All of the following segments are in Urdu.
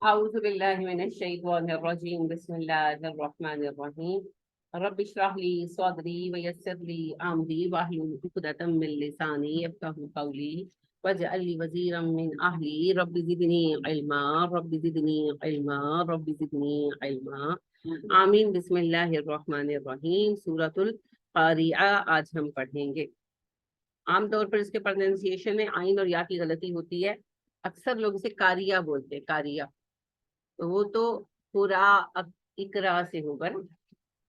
أعوذ بالله من الشيطان الرجيم بسم الله الرحمن الرحيم رب اشرح لي صدري ويسر لي أمري واحلل عقدة من لساني يفقهوا قولي واجعل لي وزيرا من أهلي رب زدني علما رب زدني علما رب زدني علما آمین بسم اللہ الرحمن الرحیم سورۃ القاریہ آج ہم پڑھیں گے۔ عام طور پر اس کے پروننسیشن میں عین اور یا کی غلطی ہوتی ہے، اکثر لوگ اسے کاریہ بولتے ہیں، کاریہ، تو وہ تو قرا اقرا سے ہوگا نا،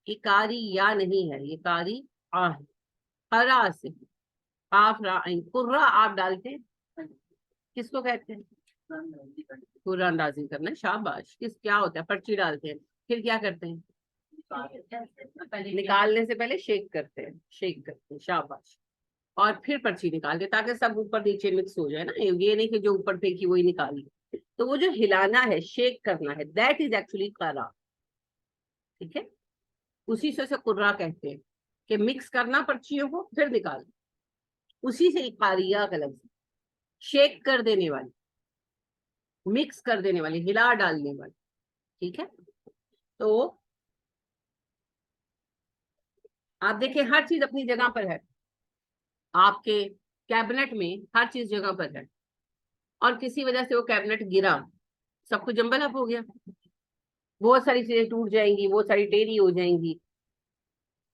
یہ کاری یا نہیں ہے، یہ کاری آ ہے، قرا سے قاف را عین قرا آپ ڈالتے ہیں، کس کو کہتے ہیں؟ قرآن اندازی کرنا، شاباش، کیا ہوتا ہے؟ پرچی ڈالتے ہیں، پھر کیا کرتے ہیں؟ نکالنے سے پہلے شیک کرتے ہیں، شاباش، اور پھر پرچی نکالتے تاکہ سب اوپر نیچے مکس ہو جائے نا، یہ نہیں کہ جو اوپر پھینکی وہی نکال لی۔ تو وہ جو ہلانا ہے، شیک کرنا ہے، دیٹ از ایکچولی قرا، ٹھیک ہے، اسی سے قرا کہتے ہیں کہ مکس کرنا پرچیوں کو پھر نکالنا، اسی سے قاریہ کا لفظ، شیک کر دینے والی، مکس کر دینے والی، ہلا ڈالنے والی، ٹھیک ہے۔ تو آپ دیکھیں ہر چیز اپنی جگہ پر ہے، آپ کے کیبنٹ میں ہر چیز جگہ پر ہے، اور کسی وجہ سے وہ کیبنٹ گرا، سب کچھ جمبل اپ ہو گیا، بہت ساری چیزیں ٹوٹ جائیں گی، بہت ساری ٹیڑھی ہو جائیں گی،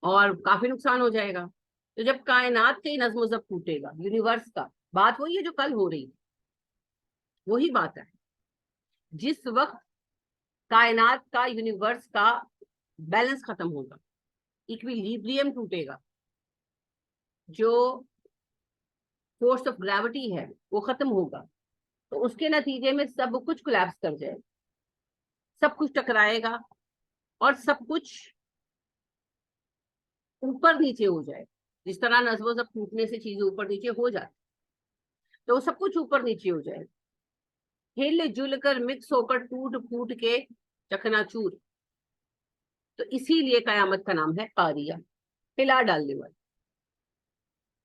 اور کافی نقصان ہو جائے گا۔ تو جب کائنات کے نظم و ضبط ٹوٹے گا، یونیورس کا، بات وہی ہے جو کل ہو رہی، وہی بات ہے، جس وقت کائنات کا، یونیورس کا بیلنس ختم ہوگا، ایکویلیبریم ٹوٹے گا، جو فورس آف گریوٹی ہے وہ ختم ہوگا، تو اس کے نتیجے میں سب کچھ کولیپس کر جائے، سب کچھ ٹکرائے گا، اور سب کچھ اوپر نیچے ہو جائے، جس طرح نظم و ضبط ٹوٹنے سے چیزیں اوپر نیچے ہو جاتی، تو سب کچھ اوپر نیچے ہو جائے، ہل جل کر مکس ہو کر ٹوٹ پھوٹ کے چکنا چور۔ تو اسی لیے قیامت کا نام ہے قاریہ، ہلا ڈالنے والی،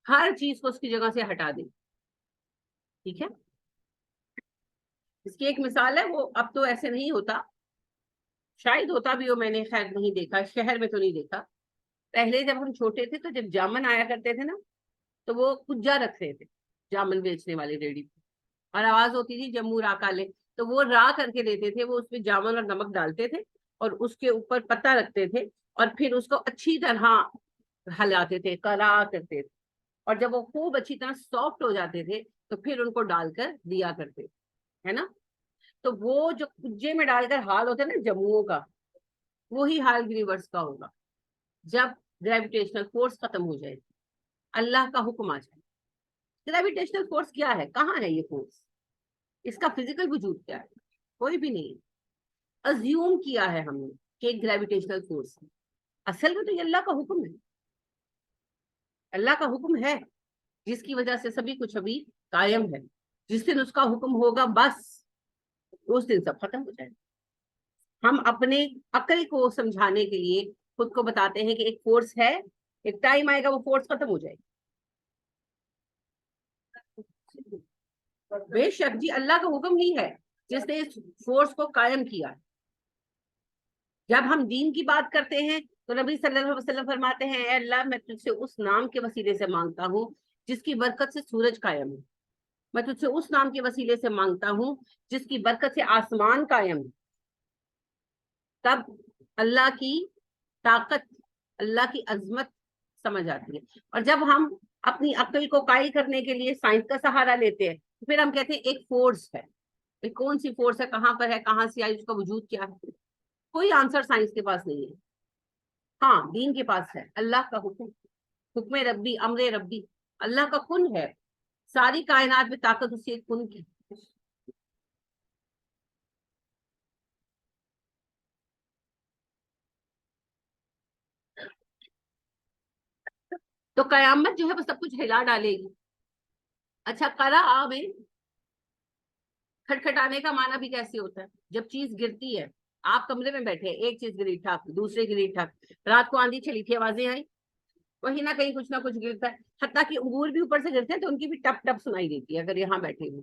ہر چیز کو اس کی جگہ سے ہٹا دیں، ٹھیک ہے۔ اس کی ایک مثال ہے، وہ اب تو ایسے نہیں ہوتا، شاید ہوتا بھی ہو، میں نے خیر نہیں دیکھا، شہر میں تو نہیں دیکھا۔ پہلے جب ہم چھوٹے تھے تو جب جامن آیا کرتے تھے نا، تو وہ کجا رکھتے تھے جامن بیچنے والے ریڈی پہ، اور آواز ہوتی تھی جموں را کالے، تو وہ را کر کے دیتے تھے، وہ اس میں جامن اور نمک ڈالتے تھے، اور اس کے اوپر پتہ رکھتے تھے، اور پھر اس کو اچھی طرح ہلاتے تھے، کلا کرتے تھے، اور جب وہ خوب اچھی طرح سافٹ ہو جاتے تھے تو پھر ان کو ڈال کر دیا کرتے تھے، ہے نا۔ تو وہ جو کجے میں ڈال کر حال ہوتا ہے نا جموں کا، وہی حال یونیورس کا ہوگا جب گریویٹیشنل فورس ختم ہو جائے، اللہ کا حکم آ جائے۔ گریویٹیشنل فورس کیا ہے؟ کہاں ہے یہ فورس؟ اس کا فزیکل وجود کیا ہے؟ کوئی بھی نہیں، ازیوم کیا ہے ہم نے کہ ایک گریویٹیشنل فورس ہے، اصل میں تو یہ اللہ کا حکم ہے، اللہ کا حکم ہے، جس کی وجہ سے سبھی کچھ ابھی قائم ہے۔ جس دن اس کا حکم ہوگا بس اس دن سب ختم ہو جائے۔ ہم اپنے عقل کو سمجھانے کے لیے خود کو بتاتے ہیں کہ ایک فورس ہے، ایک ٹائم آئے گا وہ فورس ختم ہو جائے گی۔ بے شک جی، اللہ کا حکم ہی ہے جس نے اس فورس کو قائم کیا۔ جب ہم دین کی بات کرتے ہیں تو نبی صلی اللہ علیہ وسلم فرماتے ہیں، اے اللہ میں تجھ سے اس نام کے وسیلے سے مانگتا ہوں جس کی برکت سے سورج قائم ہے، میں تجھ سے اس نام کے وسیلے سے مانگتا ہوں جس کی برکت سے آسمان قائم ہے۔ تب اللہ کی طاقت، اللہ کی عظمت سمجھ آتی ہے۔ اور جب ہم اپنی عقل کو قائل کرنے کے لیے سائنس کا سہارا لیتے ہیں تو پھر ہم کہتے ہیں ایک فورس ہے، کون سی فورس ہے، کہاں پر ہے، کہاں سے آئی، اس کا وجود کیا ہے؟ کوئی آنسر سائنس کے پاس نہیں ہے، ہاں دین کے پاس ہے، اللہ کا حکم، حکم ربی، امر ربی، اللہ کا کن ہے، ساری کائنات میں طاقت اسی ایک کن کی۔ تو قیامت جو ہے وہ سب کچھ ہلا ڈالے گی۔ اچھا، قرأ میں کھٹکھٹانے کا معنی بھی کیسے ہوتا ہے؟ جب چیز گرتی ہے، آپ کمرے میں بیٹھے، ایک چیز گری ٹھک، دوسرے گری ٹھک، رات کو آندھی چلی تھی، آوازیں آئی، وہی نہ کہیں کچھ نہ کچھ گرتا ہے، حتیٰ کہ انگور بھی اوپر سے گرتے ہیں تو ان کی بھی ٹپ ٹپ سنائی دیتی ہے اگر یہاں بیٹھے ہوئے۔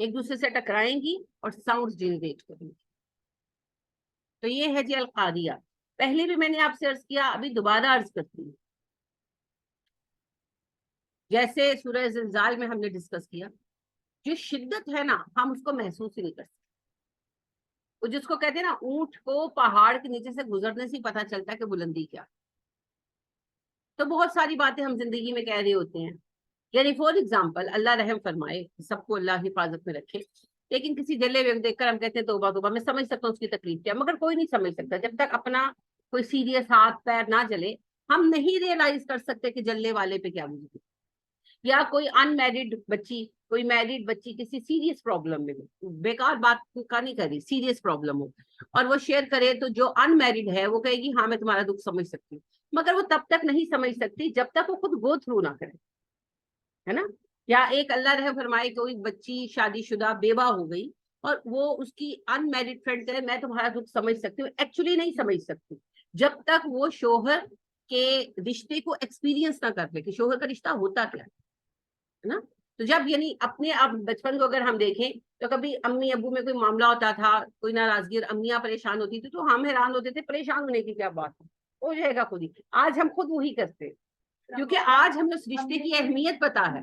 ایک دوسرے سے ٹکرائیں گی اور ساؤنڈ جنریٹ کریں گی. تو یہ ہے جی القاریہ. پہلے بھی میں نے آپ سے عرض کیا, ابھی دوبارہ عرض کرتی ہوں. جیسے سورہ زلزال میں ہم نے ڈسکس کیا, جو شدت ہے نا ہم اس کو محسوس ہی نہیں کر سکتے. وہ جس کو کہتے ہیں نا, اونٹ کو پہاڑ کے نیچے سے گزرنے سے پتا چلتا ہے کہ بلندی کیا. تو بہت ساری باتیں ہم زندگی میں کہہ رہے ہوتے ہیں, یعنی فور ایگزامپل, اللہ رحم فرمائے, سب کو اللہ حفاظت میں رکھے, لیکن کسی جلے ہوئے دیکھ کر ہم کہتے ہیں توبہ توبہ, میں سمجھ سکتا ہوں اس کی تکلیف کیا, مگر کوئی نہیں سمجھ سکتا جب تک اپنا کوئی سیریس ہاتھ پیر نہ جلے. ہم نہیں ریئلائز کر سکتے کہ جلنے والے پہ کیا گزرے. یا کوئی ان میرڈ بچی, کوئی میرڈ بچی کسی سیریس پرابلم میں ہو, بیکار بات کا نہیں کری, سیریس پرابلم ہو, اور وہ شیئر کرے, تو جو ان میرڈ ہے وہ کہے گی ہاں میں تمہارا دکھ سمجھ سکتی ہوں, مگر وہ تب تک نہیں سمجھ سکتی جب تک وہ خود گو تھرو نہ کرے, ہے نا. یا ایک اللہ رحم فرمائے کوئی بچی شادی شدہ بیوہ ہو گئی, اور وہ اس کی ان میرڈ فرینڈ کرے میں تمہارا دکھ سمجھ سکتی ہوں, ایکچولی نہیں سمجھ سکتی جب تک وہ شوہر کے رشتے کو ایکسپیرینس نہ کر لے کہ شوہر کا رشتہ ہوتا کیا ہے نا. تو جب یعنی اپنے اب بچپن کو اگر ہم دیکھیں تو کبھی امی ابو میں کوئی معاملہ ہوتا تھا, کوئی ناراضگی, اور امیاں پریشان ہوتی تھی تو ہم حیران ہوتے تھے, پریشان ہونے کی کیا بات ہے, ہو جائے گا خود ہی. آج ہم خود وہی کرتے ہیں, کیونکہ آج ہمیں اس رشتے کی اہمیت پتا ہے.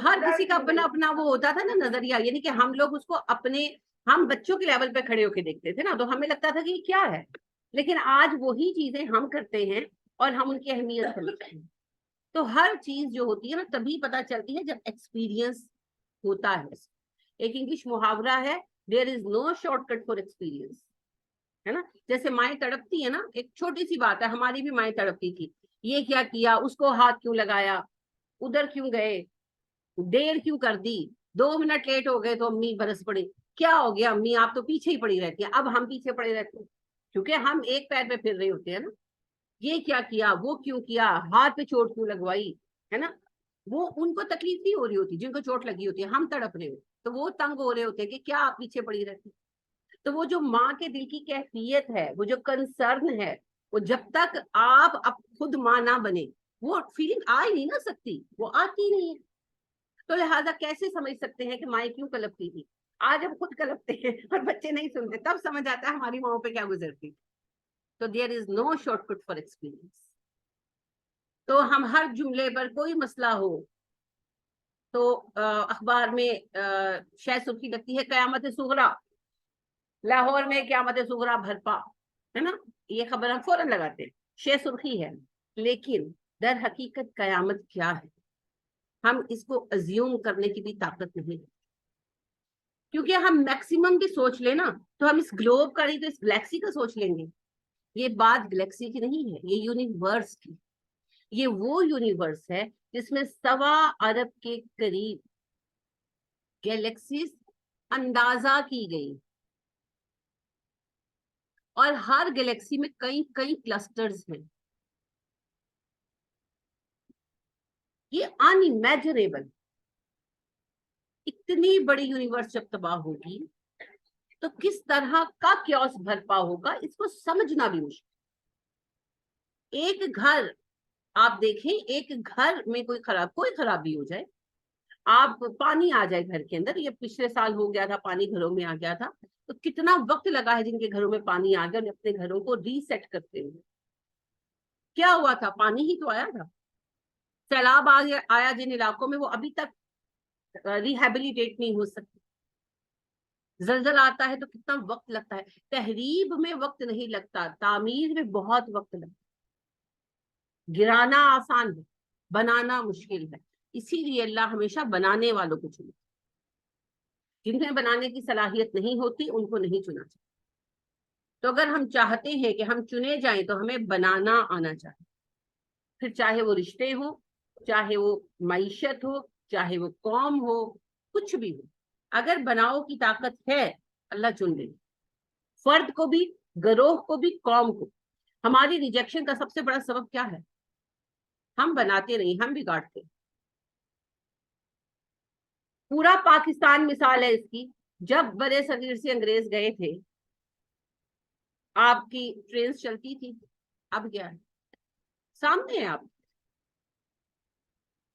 ہر کسی کا اپنا اپنا وہ ہوتا تھا نا نظریہ, یعنی کہ ہم لوگ اس کو اپنے, ہم بچوں کے لیول پہ کھڑے ہو کے دیکھتے تھے نا, تو ہمیں لگتا تھا کہ یہ کیا ہے, لیکن آج وہی چیزیں ہم کرتے ہیں اور ہم ان کی اہمیت سمجھتے ہیں. تو ہر چیز جو ہوتی ہے نا تبھی پتا چلتی ہے جب ایکسپیرینس ہوتا ہے. ایک انگلش محاورہ ہے, دیر از نو شارٹ کٹ فار ایکسپیرینس, ہے نا. جیسے مائیں تڑپتی ہے نا, ایک چھوٹی سی بات ہے, ہماری بھی مائیں تڑپتی تھی, یہ کیا کیا, اس کو ہاتھ کیوں لگایا, ادھر کیوں گئے, دیر کیوں کر دی, 2 منٹ لیٹ ہو گئے تو امی برس پڑی, کیا ہو گیا امی آپ تو پیچھے ہی پڑی رہتی ہیں. اب ہم پیچھے پڑے رہتے ہیں کیونکہ ہم ایک پیر پہ پھر رہے ہوتے ہیں نا. یہ کیا کیا, وہ کیوں کیا, ہاتھ پہ چوٹ کیوں لگوائی, ہے نا. وہ ان کو تکلیف نہیں ہو رہی ہوتی جن کو چوٹ لگی ہوتی ہے, ہم تڑپ رہے ہوتے, تو وہ تنگ ہو رہے ہوتے ہیں کہ کیا آپ پیچھے پڑی رہتی. تو وہ جو ماں کے دل کی کیفیت ہے, وہ جو کنسرن ہے, وہ جب تک آپ اب خود ماں نہ بنے وہ فیلنگ آ ہی نہیں نہ سکتی, وہ آتی نہیں ہے. تو لہٰذا کیسے سمجھ سکتے ہیں کہ مائیں کیوں کلپتی تھی. آج ہم خود کلپتے ہیں اور بچے نہیں سنتے, تب سمجھ آتا ہے ہماری ماؤں پہ کیا گزرتی. تو دیر از نو شارٹ کٹ فار ایکسپیرینس. تو ہم ہر جملے پر کوئی مسئلہ ہو تو اخبار میں شہ سرخی لگتی ہے قیامت صغریٰ, لاہور میں قیامت صغریٰ بھرپا, ہے نا. یہ خبر ہم فوراً لگاتے ہیں, شہ سرخی ہے, لیکن در حقیقت قیامت کیا ہے ہم اس کو ازیوم کرنے کی بھی طاقت نہیں ہے. کیونکہ ہم میکسیمم بھی سوچ لیں نا تو ہم اس گلوب کا نہیں تو اس گلیکسی کا سوچ لیں گے. یہ بات گلیکسی کی نہیں ہے, یہ یونیورس کی. یہ وہ یونیورس ہے جس میں 1.25 ارب کے قریب گیلیکسیز اندازہ کی گئی, اور ہر گیلیکسی میں کئی کئی کلسٹرز ہیں. یہ ان امیجنیبل. اتنی بڑی یونیورس جب تباہ ہوگی تو کس طرح کا کیوس بھرپا ہوگا, اس کو سمجھنا بھی مشکل. ایک گھر آپ دیکھیں, ایک گھر میں کوئی خرابی ہو جائے, آپ پانی آ جائے گھر کے اندر, یہ پچھلے سال ہو گیا تھا, پانی گھروں میں آ گیا تھا, تو کتنا وقت لگا ہے جن کے گھروں میں پانی آ گیا اپنے گھروں کو ری سیٹ کرتے ہوئے. کیا ہوا تھا, پانی ہی تو آیا تھا. سیلاب آیا جن علاقوں میں, وہ ابھی تک ریہیبلیٹیٹ نہیں ہو سکتے. زلزلہ آتا ہے تو کتنا وقت لگتا ہے. تحریب میں وقت نہیں لگتا, تعمیر میں بہت وقت لگتا ہے. گرانا آسان ہے, بنانا مشکل ہے. اسی لیے اللہ ہمیشہ بنانے والوں کو چنتا, جنہیں بنانے کی صلاحیت نہیں ہوتی ان کو نہیں چنا چاہتا. تو اگر ہم چاہتے ہیں کہ ہم چنے جائیں تو ہمیں بنانا آنا چاہیے. پھر چاہے وہ رشتے ہو, چاہے وہ معیشت ہو, چاہے وہ قوم ہو, کچھ بھی ہو, اگر بناؤ کی طاقت ہے اللہ چن لے. فرد کو بھی, گروہ کو بھی, قوم کو. ہماری ریجیکشن کا سب سے بڑا سبب کیا ہے, ہم بناتے نہیں, ہم بگاڑتے. پورا پاکستان مثال ہے اس کی. جب برے صغیر سے انگریز گئے تھے, آپ کی ٹرینز چلتی تھی, اب کیا ہے سامنے ہے آپ.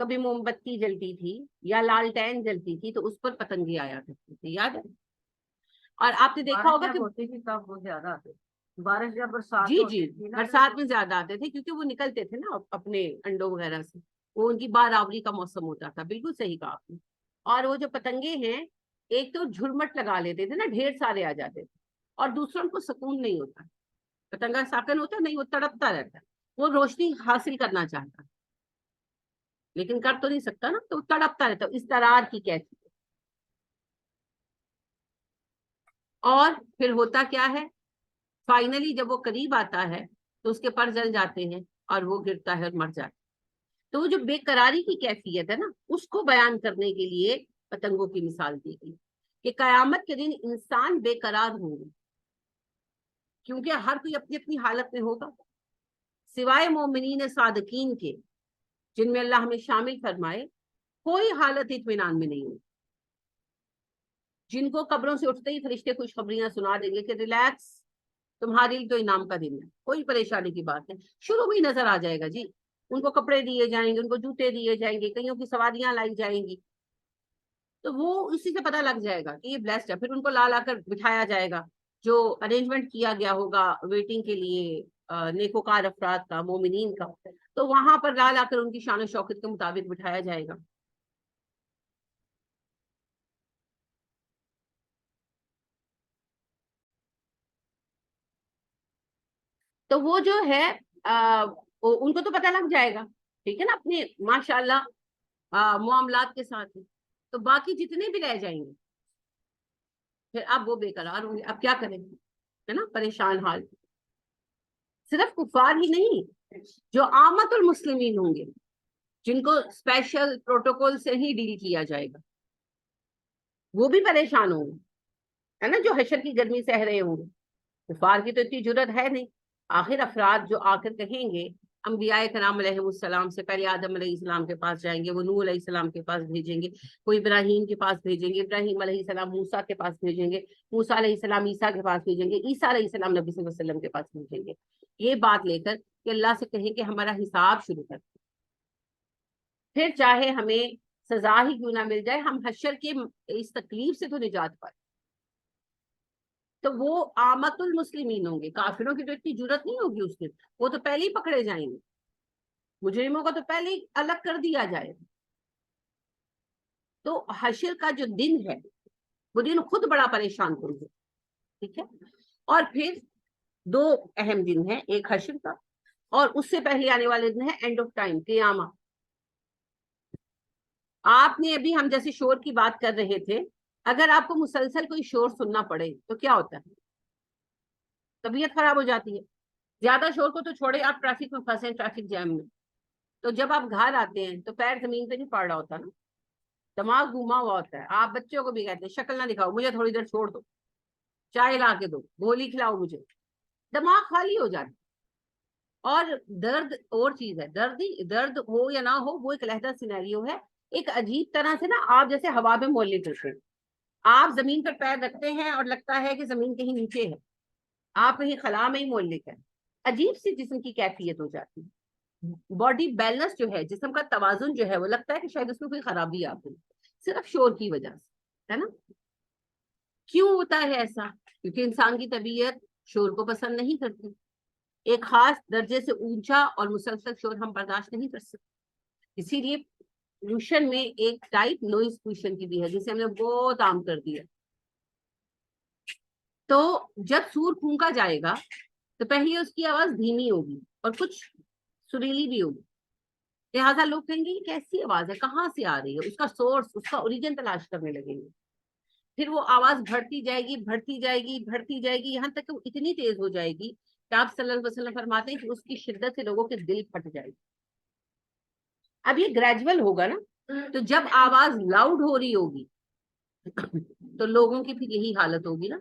کبھی موم بتی جلتی تھی یا لالٹین جلتی تھی تو اس پر پتنگے آیا کرتے تھے، یاد ہے؟ اور آپ نے دیکھا ہوگا کہ ہوتی تھی تب وہ زیادہ آتے، بارش یا برسات جی برسات میں زیادہ آتے تھے کیونکہ وہ نکلتے تھے نا اپنے انڈوں وغیرہ سے، وہ ان کی باراوری کا موسم ہوتا تھا. بالکل صحیح کہا آپ نے. اور وہ جو پتنگے ہیں ایک تو جھرمٹ لگا لیتے تھے نا، ڈھیر سارے آ جاتے تھے، اور دوسروں کو سکون نہیں ہوتا. پتنگا ساکن ہوتا نہیں، وہ تڑپتا رہتا ہے، وہ روشنی حاصل کرنا چاہتا لیکن کر تو نہیں سکتا نا، تو تڑپتا رہتا. اس طرح کی کیفیت. اور پھر ہوتا کیا ہے، فائنلی جب وہ قریب آتا ہے تو اس کے پر جل جاتے ہیں اور وہ گرتا ہے اور مر جاتا ہے. تو وہ جو بے قراری کی کیفیت ہے نا، اس کو بیان کرنے کے لیے پتنگوں کی مثال دی گئی کہ قیامت کے دن انسان بے قرار ہوں گے، کیونکہ ہر کوئی اپنی اپنی حالت میں ہوگا، سوائے مومنین صادقین کے، جن میں اللہ ہمیں شامل فرمائے. کوئی حالت اطمینان میں نہیں ہوگی، جن کو قبروں سے اٹھتے ہی فرشتے خوشخبریاں سنا دیں گے کہ ریلیکس، تمہارے لیے تو انعام کا دن ہے، کوئی پریشانی کی بات نہیں. شروع میں ہی نظر آ جائے گا جی، ان کو کپڑے دیے جائیں گے، ان کو جوتے دیے جائیں گے، کئیوں کی سواریاں لائی جائیں گی، تو وہ اسی سے پتہ لگ جائے گا کہ یہ بلیسڈ ہے. پھر ان کو لا لا کر بٹھایا جائے گا، جو ارینجمنٹ کیا گیا ہوگا ویٹنگ کے لیے نیکوکار افراد کا، مومنین کا، تو وہاں پر لا لا کر ان کی شان و شوکت کے مطابق بٹھایا جائے گا. تو وہ جو ہے ان کو تو پتہ لگ جائے گا، ٹھیک ہے نا، اپنے ماشاء اللہ معاملات کے ساتھ. تو باقی جتنے بھی رہ جائیں گے پھر اب وہ بے قرار ہوں گے، اب کیا کریں گے، ہے نا، پریشان حال. صرف کفار ہی نہیں، جو عامت المسلمین ہوں گے، جن کو اسپیشل پروٹوکول سے ہی ڈیل کیا جائے گا، وہ بھی پریشان ہوں گے، ہے نا، جو حشر کی گرمی سہ رہے ہوں گے. کفار کی تو اتنی جرت ہے نہیں. آخر افراد جو آ کر کہیں گے انبیاء کرام علیہ السلام سے، پہلے آدم علیہ السلام کے پاس جائیں گے، وہ نوح علیہ السلام کے پاس بھیجیں گے، کوئی ابراہیم کے پاس بھیجیں گے، ابراہیم علیہ السلام موسیٰ کے پاس بھیجیں گے، موسیٰ علیہ السلام عیسیٰ کے پاس بھیجیں گے، عیسیٰ علیہ السلام نبی صلی اللہ علیہ وسلم کے پاس بھیجیں گے، یہ بات لے کر کہ اللہ سے کہیں کہ ہمارا حساب شروع کر. پھر چاہے ہمیں سزا ہی کیوں نہ مل جائے، ہم حشر کے اس تکلیف سے تو نجات پائے. تو وہ آمت المسلمین ہوں گے، کافروں کی تو اتنی جرت نہیں ہوگی اس دن، وہ تو پہلے ہی پکڑے جائیں گے، مجرموں کا تو پہلے ہی الگ کر دیا جائے. تو حشر کا جو دن ہے وہ دن خود بڑا پریشان کن ہے، ٹھیک ہے. اور پھر دو اہم دن ہیں، ایک حشر کا اور اس سے پہلے آنے والے دن ہے اینڈ آف ٹائم، قیامت. آپ نے ابھی ہم جیسے شور کی بات کر رہے تھے، اگر آپ کو مسلسل کوئی شور سننا پڑے تو کیا ہوتا ہے، طبیعت خراب ہو جاتی ہے. زیادہ شور کو تو چھوڑے، آپ ٹریفک میں پھنسے، ٹریفک جام میں، تو جب آپ گھر آتے ہیں تو پیر زمین پہ نہیں پڑ رہا ہوتا نا، دماغ گھوما ہوا ہوتا ہے. آپ بچوں کو بھی کہتے ہیں شکل نہ دکھاؤ، مجھے تھوڑی دیر چھوڑ دو، چائے لا کے دو، گولی کھلاؤ مجھے، دماغ خالی ہو جاتا. اور درد اور چیز ہے، درد ہو یا نہ ہو وہ ایک علیحدہ سینیریو ہے. ایک عجیب طرح سے نا آپ جیسے ہوا میں مولے کرتے ہیں، آپ زمین پر پیر رکھتے ہیں اور لگتا ہے کہ زمین کہیں نیچے ہے، آپ کہیں خلا میں ہی مولے کا. عجیب سی جسم کی کیفیت ہو جاتی ہے. باڈی بیلنس جو ہے، جسم کا توازن جو ہے، وہ لگتا ہے کہ شاید اس میں کوئی خرابی آ گئی، صرف شور کی وجہ سے، ہے نا. کیوں ہوتا ہے ایسا؟ کیونکہ انسان کی طبیعت شور کو پسند نہیں کرتی. ایک خاص درجے سے اونچا اور مسلسل شور ہم برداشت نہیں کر سکتے. اسی لیے پولوشن میں ایک ٹائپ نوائز پولوشن کی بھی ہے، جسے ہم نے بہت عام کر دیا. تو جب سور پھونکا جائے گا تو پہلے اس کی آواز دھیمی ہوگی اور کچھ سریلی بھی ہوگی، لہٰذا لوگ کہیں گے یہ کیسی آواز ہے، کہاں سے آ رہی ہے، اس کا سورس، اس کا اوریجن تلاش کرنے لگیں گے. پھر وہ آواز بڑھتی جائے گی، بڑھتی جائے گی، بڑھتی جائے گی، یہاں تک کہ وہ اتنی تیز ہو جائے گی کہ آپ صلی اللہ علیہ وسلم فرماتے ہیں کہ اس کی شدت سے لوگوں کے دل پھٹ جائے گی. اب یہ گریجول ہوگا نا، تو جب آواز لاؤڈ ہو رہی ہوگی تو لوگوں کی پھر یہی حالت ہوگی نا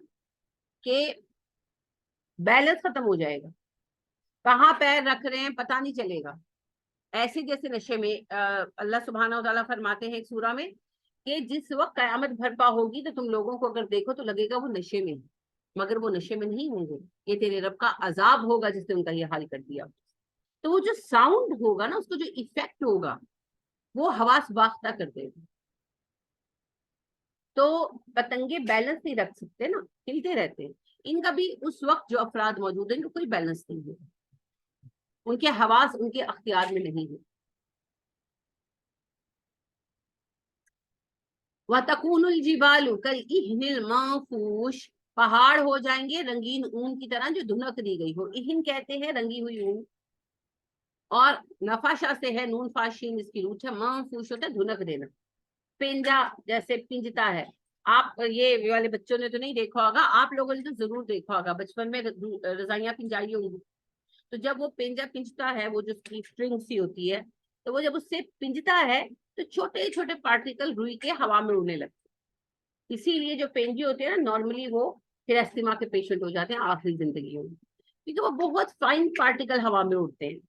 کہ بیلنس ختم ہو جائے گا، کہاں پیر رکھ رہے ہیں پتہ نہیں چلے گا. ایسے جیسے نشے میں اللہ سبحانہ و تعالیٰ فرماتے ہیں ایک سورہ میں کہ جس وقت قیامت برپا ہوگی تو تم لوگوں کو اگر دیکھو تو لگے گا وہ نشے میں، مگر وہ نشے میں نہیں ہوں گے، یہ تیرے رب کا عذاب ہوگا جس نے ان کا یہ حال کر دیا. تو وہ جو ساؤنڈ ہوگا نا، اس کو جو ایفیکٹ ہوگا وہ حواس باختہ کر دے گا. تو پتنگے بیلنس نہیں رکھ سکتے نا, ہلتے رہتے ہیں. ان کا بھی اس وقت جو افراد موجود ہیں ان کا کوئی بیلنس نہیں ہے, ان کے حواس ان کے اختیار میں نہیں ہے. وَتَكُونُ الْجِبَالُ كَالْإِهْنِ الْمَنفُوشِ, پہاڑ ہو جائیں گے رنگین اون کی طرح جو دھنک دی گئی ہو. اہن کہتے ہیں رنگی ہوئی اون, اور نفاشا سے ہے, نون فاشین اس کی روٹ ہے. منفوش ہوتا ہے دھنک دینا. پنجا جیسے پنجتا ہے, آپ یہ والے بچوں نے تو نہیں دیکھا ہوگا, آپ لوگوں نے تو ضرور دیکھا ہوگا بچپن میں رضائیاں پنجائی ہوں گی. تو جب وہ پنجا پنجتا ہے, وہ جو اسٹرنگ سی ہوتی ہے, تو وہ جب اس سے پنجتا ہے تو چھوٹے چھوٹے پارٹیکل روئی کے ہوا میں اڑنے لگتے. اسی لیے جو پینجی ہوتے ہیں نا نارملی وہ ہیراسٹیما کے پیشنٹ ہو جاتے ہیں آخری زندگیوں میں, کیونکہ وہ بہت فائن پارٹیکل ہوا میں اڑتے ہیں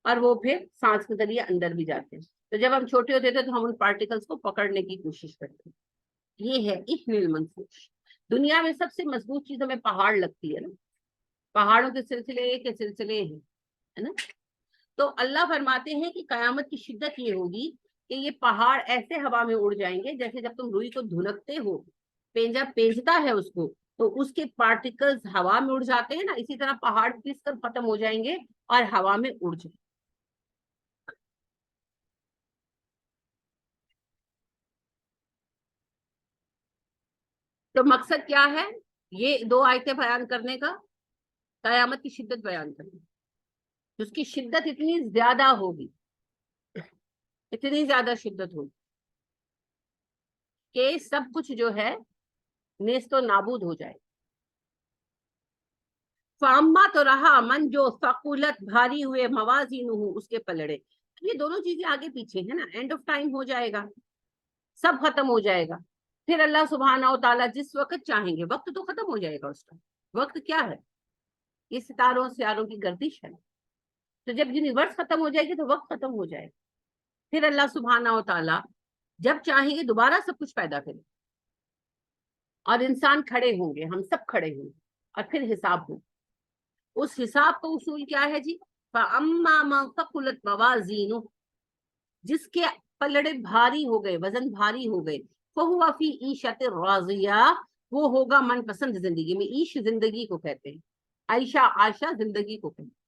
اور وہ پھر سانس کے ذریعے اندر بھی جاتے ہیں. تو جب ہم چھوٹے ہوتے تھے تو ہم ان پارٹیکلس کو پکڑنے کی کوشش کرتے ہیں. یہ ہے اہن المنفوش. دنیا میں سب سے مضبوط چیز ہمیں پہاڑ لگتی ہے نا, پہاڑوں کے سلسلے ہیں, ہے نا. تو اللہ فرماتے ہیں کہ قیامت کی شدت یہ ہوگی کہ یہ پہاڑ ایسے ہوا میں اڑ جائیں گے جیسے جب تم روئی کو دھنکتے ہو, پینجا پینجتا ہے اس کو تو اس کے پارٹیکلز ہوا میں اڑ جاتے ہیں نا, اسی طرح پہاڑ پس کر ختم ہو جائیں گے اور ہوا میں اڑ جائیں گے. تو مقصد کیا ہے یہ دو آیتیں بیان کرنے کا؟ قیامت کی شدت بیان کرنے, اس کی شدت اتنی زیادہ ہوگی, اتنی زیادہ شدت ہوگی کہ سب کچھ جو ہے نیست و نابود ہو جائے. فاما تو رہا من جو ثقلت بھاری ہوئے موازینہ اس کے پلڑے. یہ دونوں چیزیں آگے پیچھے ہیں نا, اینڈ آف ٹائم ہو جائے گا, سب ختم ہو جائے گا. پھر اللہ سبحانہ و تعالیٰ جس وقت چاہیں گے, وقت تو ختم ہو جائے گا اس کا. وقت کیا ہے؟ یہ ستاروں سیاروں کی گردش ہے. تو جب یونیورس ختم ہو جائے گی تو وقت ختم ہو جائے گا. پھر اللہ سبحانہ و تعالیٰ جب چاہیں گے دوبارہ سب کچھ پیدا کریں, اور انسان کھڑے ہوں گے, ہم سب کھڑے ہوں گے, اور پھر حساب ہو. اس حساب کا اصول کیا ہے جی؟ فَأَمَّا مَنْ ثَقُلَتْ مَوَازِينُهُ, جس کے پلڑے بھاری ہو گئے, وزن بھاری ہو گئے, فَهُوَ فِي عِيشَةٍ رَاضِيَةٍ, وہ ہوگا من پسند زندگی میں. عیش زندگی کو کہتے ہیں, عائشہ عائشہ زندگی کو کہتے ہیں.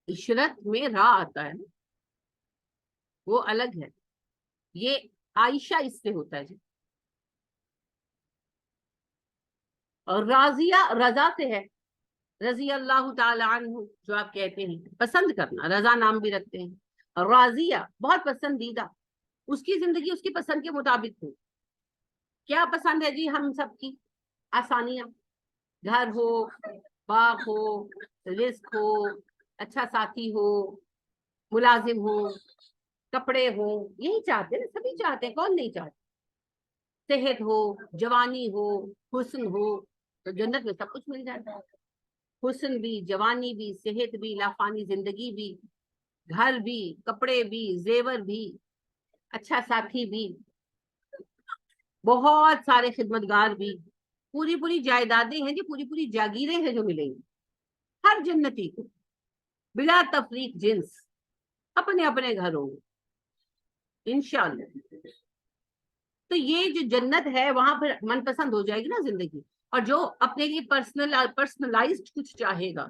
عشرت میں را آتا ہے, وہ الگ ہے. یہ عائشہ اس سے ہوتا ہے جی. اور راضیہ رضا سے ہے, رضی اللہ تعالی عنہ جو آپ کہتے ہیں, پسند کرنا, رضا نام بھی رکھتے ہیں. اور راضیہ بہت پسندیدہ, اس کی زندگی اس کی پسند کے مطابق ہو. کیا پسند ہے جی ہم سب کی؟ آسانیاں, گھر ہو, باغ ہو, رزق ہو, اچھا ساتھی ہو, ملازم ہو, کپڑے ہو, یہی چاہتے ہیں, سبھی چاہتے ہیں, کون نہیں چاہتے. صحت ہو, جوانی ہو, حسن ہو, تو جنت میں سب کچھ مل جاتا ہے. حسن بھی, جوانی بھی, صحت بھی, لافانی زندگی بھی, گھر بھی, کپڑے بھی, زیور بھی, اچھا ساتھی بھی, بہت سارے خدمتگار بھی, پوری پوری جائیدادیں ہیں جی, پوری پوری جاگیریں ہیں جو ملیں گی ہر جنتی کو, بلا تفریق جنس, اپنے اپنے گھروں میں انشاءاللہ. تو یہ جو جنت ہے وہاں پر من پسند ہو جائے گی نا زندگی. اور جو اپنے لیے پرسنلائزڈ کچھ چاہے گا,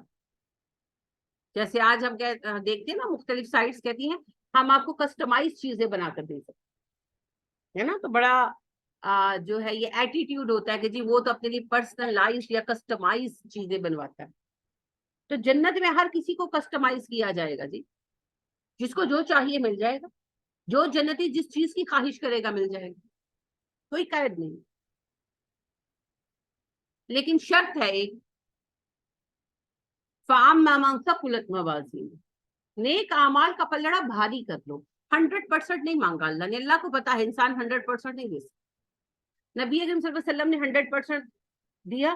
جیسے آج ہم دیکھتے ہیں نا مختلف سائٹس کہتی ہیں ہم آپ کو کسٹمائز چیزیں بنا کر دے سکتے ہیں نا, تو بڑا جو ہے یہ ایٹیٹیوڈ ہوتا ہے کہ جی وہ تو اپنے لیے پرسنلائزڈ یا کسٹمائز چیزیں بنواتا ہے. تو جنت میں ہر کسی کو کسٹمائز کیا جائے گا جی, جس کو جو چاہیے مل جائے گا, جو جنتی جس چیز کی خواہش کرے گا مل جائے گا, کوئی قید نہیں. لیکن شرط ہے ایک, فَأَمَّا مَنْ ثَقُلَتْ مَوَازِينُهُ, نیک اعمال کا پلڑا بھاری کر لو. 100% نہیں مانگا اللہ نے, اللہ کو پتا ہے انسان 100% نہیں دے سکتا. نبی اکرم صلی اللہ علیہ وسلم نے 100% دیا؟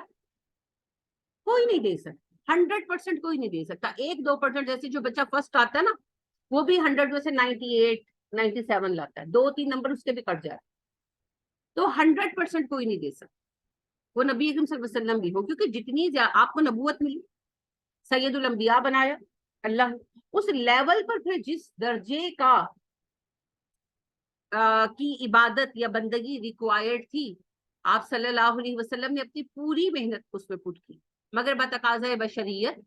کوئی نہیں دے سکتا, 100% کوئی نہیں دے سکتا. 1-2% جیسے جو بچہ فرسٹ آتا ہے نا, وہ بھی 100 میں سے 98 97 لاتا ہے, 2-3 نمبر اس کے بھی کٹ جاتے. تو 100% کوئی نہیں دے سکتا, وہ نبی اکرم صلی اللہ علیہ وسلم بھی ہو, کیونکہ جتنی آپ کو نبوت ملی, سید الانبیاء بنایا, اللہ اس لیول پر پھر جس درجے کا کی عبادت یا بندگی ریکوائرڈ تھی، آپ صلی اللہ علیہ وسلم نے اپنی پوری محنت اس میں پٹ کی، مگر بتقاضۂ بشریت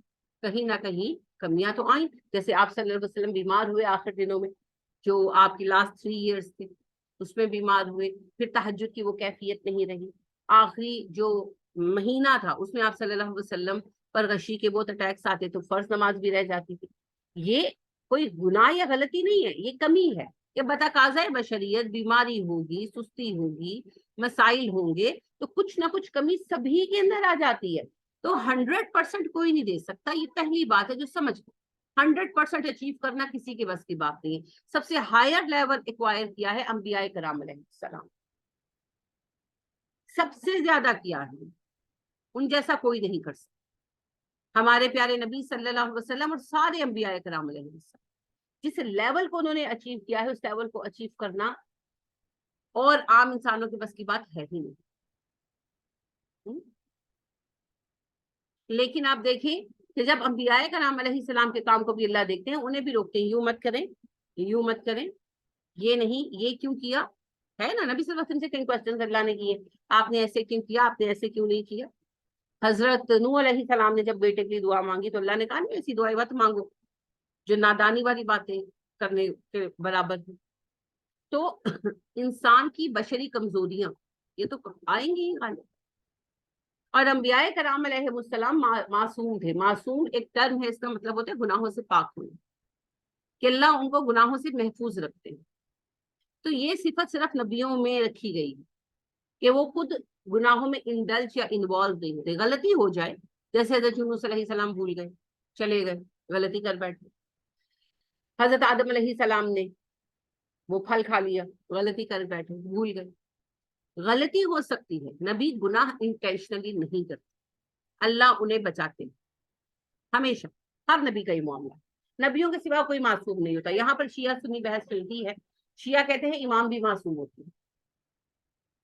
کہیں نہ کہیں کمیاں تو آئیں. جیسے آپ صلی اللہ علیہ وسلم بیمار ہوئے آخر دنوں میں، جو آپ کی لاسٹ 3 ایئرس تھے اس میں بیمار ہوئے، پھر تہجد کی وہ کیفیت نہیں رہی. آخری جو مہینہ تھا اس میں آپ صلی اللہ علیہ وسلم پر غشی کے بہت اٹیکس آتے تو فرض نماز بھی رہ جاتی تھی. یہ کوئی گناہ یا غلطی نہیں ہے، یہ کمی ہے کہ بتقاضۂ بشریت بیماری ہوگی، سستی ہوگی، مسائل ہوں گے تو کچھ نہ کچھ کمی سبھی کے اندر آ جاتی ہے. تو 100% کوئی نہیں دے سکتا، یہ پہلی بات ہے جو سمجھ. 100% اچیو کرنا کسی کے بس کی بات نہیں ہے. سب سے ہائر لیول ایکوائر کیا ہے انبیاء کرام علیہ السلام، سب سے زیادہ کیا ہے، ان جیسا کوئی نہیں کر سکتا. ہمارے پیارے نبی صلی اللہ علیہ وسلم اور سارے انبیاء کرام علیہ السلام جس لیول کو انہوں نے اچیو کیا ہے، اس لیول کو اچیو کرنا اور عام انسانوں کے بس کی بات ہے ہی نہیں. لیکن آپ دیکھیں کہ جب انبیاء کرام علیہ السلام کے کام کو بھی اللہ دیکھتے ہیں، انہیں بھی روکتے ہیں، یوں مت کریں، یوں مت کریں، یہ نہیں، یہ کیوں کیا ہے نا. نبی صلی اللہ علیہ وسلم سے کئی کوشچن اللہ نے کیے، آپ نے ایسے کیوں کیا، آپ نے ایسے کیوں نہیں کیا. حضرت نوح علیہ السلام نے جب بیٹے کے لیے دعا مانگی تو اللہ نے کہا نہیں ایسی دعائیں مت مانگو جو نادانی والی باتیں کرنے کے برابر ہے. تو انسان کی بشری کمزوریاں یہ تو آئیں گی ہی غالب. اور انبیاء کرام علیہ السلام معصوم تھے. معصوم ایک ٹرم ہے، اس کا مطلب ہوتا ہے گناہوں سے پاک ہونا، کہ اللہ ان کو گناہوں سے محفوظ رکھتے ہیں. تو یہ صفت صرف نبیوں میں رکھی گئی کہ وہ خود گناہوں میں انڈلج یا انوالو نہیں ہوتے. غلطی ہو جائے جیسے حضرت یونس علیہ السلام بھول گئے، چلے گئے، غلطی کر بیٹھے. حضرت آدم علیہ السلام نے وہ پھل کھا لیا، غلطی کر بیٹھے، بھول گئے. غلطی ہو سکتی ہے، نبی گناہ انٹینشنلی نہیں کرتے، اللہ انہیں بچاتے ہیں ہمیشہ. ہر نبی کا یہ معاملہ، نبیوں کے سوا کوئی معصوم نہیں ہوتا. یہاں پر شیعہ سنی بحث چلتی ہے. شیعہ کہتے ہیں امام بھی معصوم ہوتے ہیں.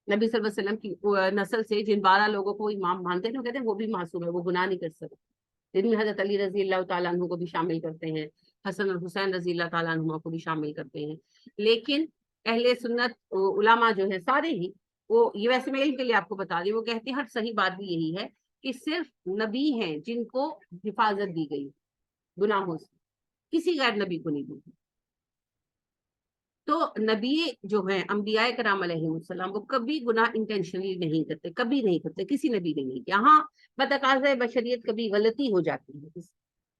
نبی صلی اللہ علیہ وسلم کی نسل سے جن 12 لوگوں کو امام مانتے ہیں وہ کہتے ہیں وہ بھی معصوم ہے، وہ گناہ نہیں کر سکتے. جن میں حضرت علی رضی اللہ تعالیٰ عنہ کو بھی شامل کرتے ہیں، حسن اور حسین رضی اللہ تعالیٰ عنہ کو بھی شامل کرتے ہیں. لیکن اہل سنت علماء جو ہیں سارے ہی، وہ یہ ویسے میں علم کے لیے آپ کو بتا رہی ہوں، وہ کہتے ہیں ہر صحیح بات بھی یہی ہے کہ صرف نبی ہیں جن کو حفاظت دی گئی گناہوں سے، کسی غیر نبی کو نہیں دی. تو نبی جو ہیں انبیاء کرام علیہ السلام وہ کبھی گناہ انٹینشنلی نہیں کرتے، کبھی نہیں کرتے، کسی نبی نے نہیں کیا. ہاں بتقاضۂ بشریت کبھی غلطی ہو جاتی ہے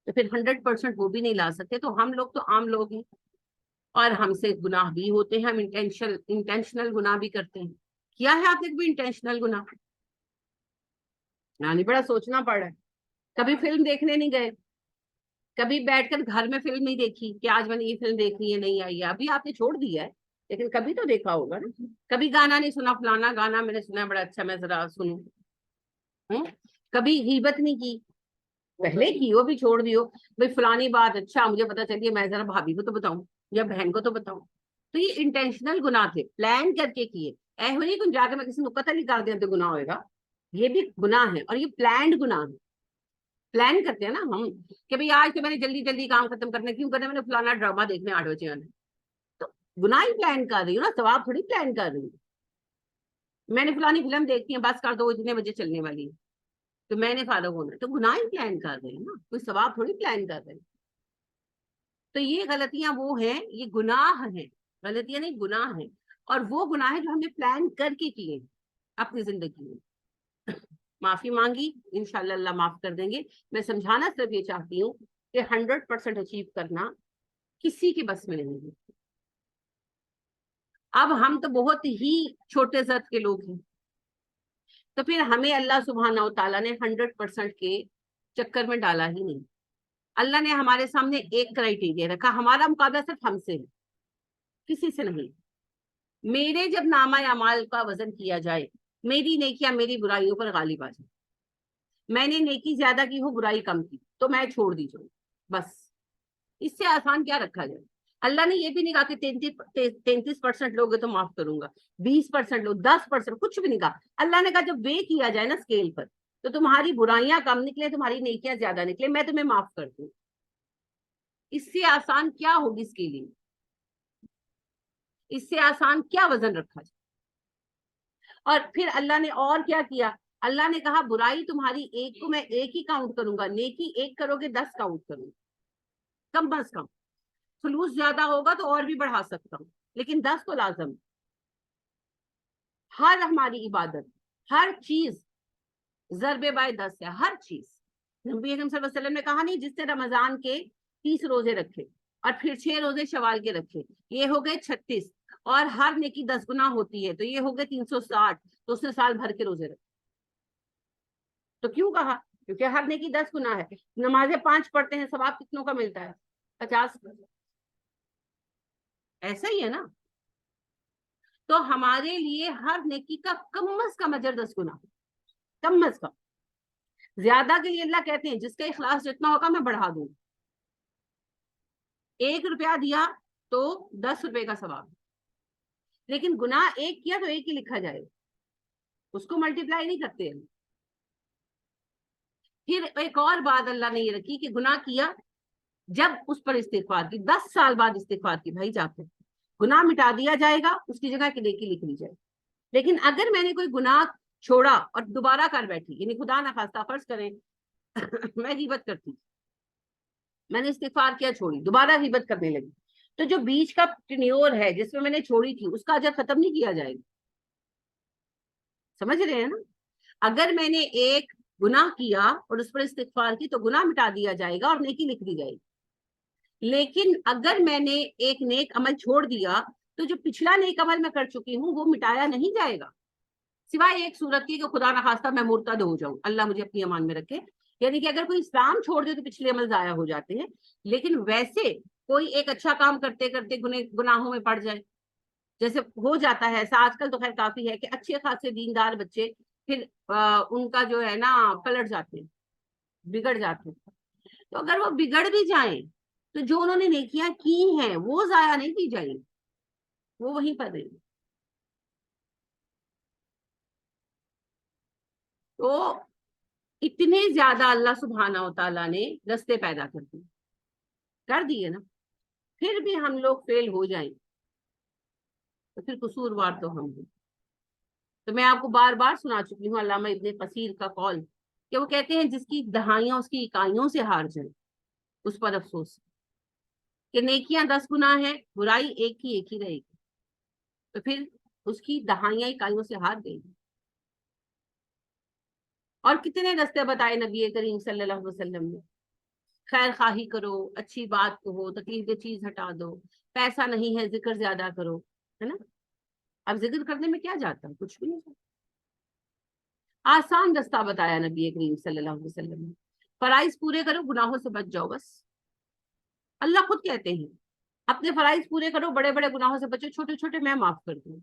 تو پھر 100% وہ بھی نہیں لا سکتے. تو ہم لوگ تو عام لوگ ہیں اور ہم سے گناہ بھی ہوتے ہیں، ہم انٹینشنل گناہ بھی کرتے ہیں. کیا ہے آپ نے کبھی انٹینشنل گناہ؟ یعنی بڑا سوچنا پڑ رہا ہے. کبھی فلم دیکھنے نہیں گئے، کبھی بیٹھ کر گھر میں فلم نہیں دیکھی کہ آج میں نے یہ فلم دیکھنی ہے، نہیں آئی ہے، ابھی آپ نے چھوڑ دیا ہے لیکن کبھی تو دیکھا ہوگا نا. کبھی گانا نہیں سنا، فلانا گانا میں نے سنا بڑا اچھا، میں ذرا سنوں. کبھی غیبت نہیں کی، پہلے کی ہو بھی چھوڑ دی ہو، بھائی فلانی بات اچھا مجھے پتا چلیے میں ذرا بھابھی کو تو بتاؤں یا بہن کو تو بتاؤں. تو یہ انٹینشنل گناہ تھے، پلان کر کے کیے. ایسے نہیں کہ جا کے میں کسی کو قتل ہی کر دیا تو گناہ ہوئے گا. یہ بھی گناہ ہے اور یہ پلانڈ گناہ ہے. پلان کرتے ہیں نا ہم کہ بھائی آج تو میں نے جلدی جلدی کام ختم کرنا، کیوں کرنا، میں نے فلانا ڈرامہ دیکھنے 8 بجے آنا. تو گناہ ہی پلان کر رہی ہوں نا، ثواب تھوڑی پلان کر رہی ہوں. میں نے فلانی فلم دیکھتی ہے، بس کر دو اتنے بجے چلنے والی ہے تو میں نے فارغ ہونا ہے، تو گناہ ہی پلان کر رہے ہیں نا، کوئی ثواب تھوڑی پلان کر رہے ہیں. تو یہ غلطیاں وہ ہیں، یہ گناہ ہیں، غلطیاں نہیں گناہ ہیں. اور وہ گناہ ہے جو ہم نے پلان کر کے کیے اپنی زندگی میں. معافی مانگی، انشاءاللہ اللہ معاف کر دیں گے. میں سمجھانا صرف یہ چاہتی ہوں کہ 100% اچیو کرنا کسی کے بس میں نہیں ہے. اب ہم تو بہت ہی چھوٹے ذات کے لوگ ہیں، تو پھر ہمیں اللہ سبحانہ و تعالیٰ نے 100% کے چکر میں ڈالا ہی نہیں. اللہ نے ہمارے سامنے ایک کرائٹیریا رکھا، ہمارا مقابلہ صرف ہم سے ہے، کسی سے نہیں. میرے جب نامہ اعمال کا وزن کیا جائے، میری نیکیاں میری برائیوں پر غالب آ جائیں. میں نے نیکی زیادہ کی ہو، برائی کم کی تو میں چھوڑ دی جاؤں، بس. اس سے آسان کیا رکھا جائے؟ اللہ نے یہ بھی نہیں کہا کہ 33% لوگ تو معاف کروں گا، 20% لوگ، 10%، کچھ بھی نہیں کہا. اللہ نے کہا جب وے کیا جائے نا اسکیل پر تو تمہاری برائیاں کم نکلے، تمہاری نیکیاں زیادہ نکلے، میں تمہیں معاف کر دوں. اس سے آسان کیا ہوگی اس کے لیے؟ اس سے آسان کیا وزن رکھا جائے؟ اور پھر اللہ نے اور کیا کیا؟ اللہ نے کہا برائی تمہاری ایک کو میں ایک ہی کاؤنٹ کروں گا، نیکی ایک کرو گے 10 کاؤنٹ کروں گا، کم از کم فلوس زیادہ ہوگا تو اور بھی بڑھا سکتا ہوں، لیکن 10 تو لازم۔ ہر ہماری عبادت، ہر چیز ضرب بائی 10 ہے، ہر چیز۔ نبی اکرم صلی اللہ علیہ وسلم نے کہا نہیں جس نے رمضان کے 30 روزے رکھے اور پھر 6 روزے شوال کے رکھے، یہ ہو گئے 36، اور ہر نیکی 10 گنا ہوتی ہے تو یہ ہو گئے 360، تو اس نے سال بھر کے روزے رکھے۔ تو کیوں کہا؟ کیونکہ ہر نیکی 10 گنا ہے۔ نمازیں 5 پڑھتے ہیں، ثواب کتنوں کا ملتا ہے؟ 50۔ ایسا ہی ہے نا؟ تو ہمارے لیے ہر نیکی کا کم از کم اجر 10 گنا، کم از کم۔ زیادہ کے لیے اللہ کہتے ہیں جس کا اخلاص جتنا ہوگا میں بڑھا دوں۔ 1 روپیہ دیا تو 10 روپے کا ثواب، لیکن گناہ ایک کیا تو ایک ہی لکھا جائے، اس کو ملٹیپلائی نہیں کرتے۔ پھر ایک اور بات اللہ نے یہ رکھی کہ گناہ کیا، جب اس پر استغفار کی، 10 سال بعد استغفار کی، بھائی جاتے گناہ مٹا دیا جائے گا، اس کی جگہ کی نیکی لکھ لی جائے۔ لیکن اگر میں نے کوئی گناہ چھوڑا اور دوبارہ کر بیٹھی، یعنی خدا نہ خواستہ فرض کریں میں غیبت کرتی، میں نے استغفار کیا، چھوڑی، دوبارہ غیبت کرنے لگی، تو جو بیچ کا ٹینیور ہے جس میں نے چھوڑی تھی اس کا اجر ختم نہیں کیا جائے گا۔ سمجھ رہے ہیں نا؟ اگر میں نے ایک گناہ کیا اور اس پر استغفار کی تو گناہ مٹا دیا جائے گا اور نیکی لکھ دی جائے گی۔ لیکن اگر میں نے ایک نیک عمل چھوڑ دیا تو جو پچھلا نیک عمل میں کر چکی ہوں وہ مٹایا نہیں جائے گا، سوائے ایک صورت کی کہ خدا نخواستہ میں مرتد ہو جاؤں، اللہ مجھے اپنی امان میں رکھے، یعنی کہ اگر کوئی اسلام چھوڑ دے تو پچھلے عمل ضائع ہو جاتے ہیں، لیکن ویسے کوئی ایک اچھا کام کرتے کرتے گناہوں میں پڑ جائے، جیسے ہو جاتا ہے ایسا آج کل تو خیر کافی ہے کہ اچھے خاصے دیندار بچے پھر ان کا جو ہے نا پلٹ جاتے ہیں، بگڑ جاتے ہیں۔ تو اگر وہ بگڑ بھی جائیں تو جو انہوں نے نیکیاں کی ہیں وہ ضائع نہیں کی جائیں، وہ وہیں پر رہیں۔ تو اتنے زیادہ اللہ سبحانہ و تعالیٰ نے رستے پیدا کر دیے نا، پھر بھی ہم لوگ فیل ہو جائیں تو پھر قصوروار تو ہم ہیں۔ تو میں آپ کو بار بار سنا چکی ہوں علامہ ابن کثیر کا قول کہ وہ کہتے ہیں جس کی دہائیاں اس کی اکائیوں سے ہار جائیں اس پر افسوس، کہ نیکیاں 10 گنا ہیں، برائی ایک ہی رہے گی، تو پھر اس کی دہائیاں اکائیوں سے ہار گئی۔ اور کتنے رستے بتائے نبی کریم صلی اللہ علیہ وسلم نے، خیر خواہی کرو، اچھی بات کہو، تکلیف دہ چیز ہٹا دو، پیسہ نہیں ہے ذکر زیادہ کرو، ہے نا؟ اب ذکر کرنے میں کیا جاتا ہے؟ کچھ بھی نہیں جاتا۔ آسان رستہ بتایا نبی کریم صلی اللہ علیہ وسلم نے، فرائض پورے کرو، گناہوں سے بچ جاؤ بس۔ اللہ خود کہتے ہیں اپنے فرائض پورے کرو، بڑے بڑے گناہوں سے بچو، چھوٹے چھوٹے میں معاف کر دوں۔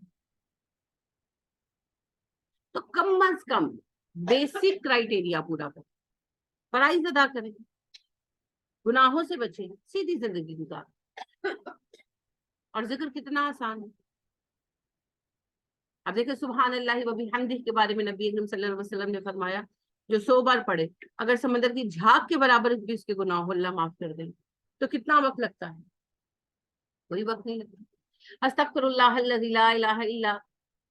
تو کم از کم بیسک کرائٹیریا پورا کریں، فرائض ادا کریں، گناہوں سے بچیں، سیدھی زندگی گزاریں۔ اور ذکر کتنا آسان ہے۔ اب دیکھیں سبحان اللہ و بحمدہ کے بارے میں نبی اکرم صلی اللہ علیہ وسلم نے فرمایا جو 100 بار پڑھے، اگر سمندر کی جھاگ کے برابر بھی اس کے گناہ ہو اللہ معاف کر دیں، تو کتنا وقت لگتا ہے؟ کوئی وقت نہیں لگتا۔ استغفر اللہ الذی لا الہ الا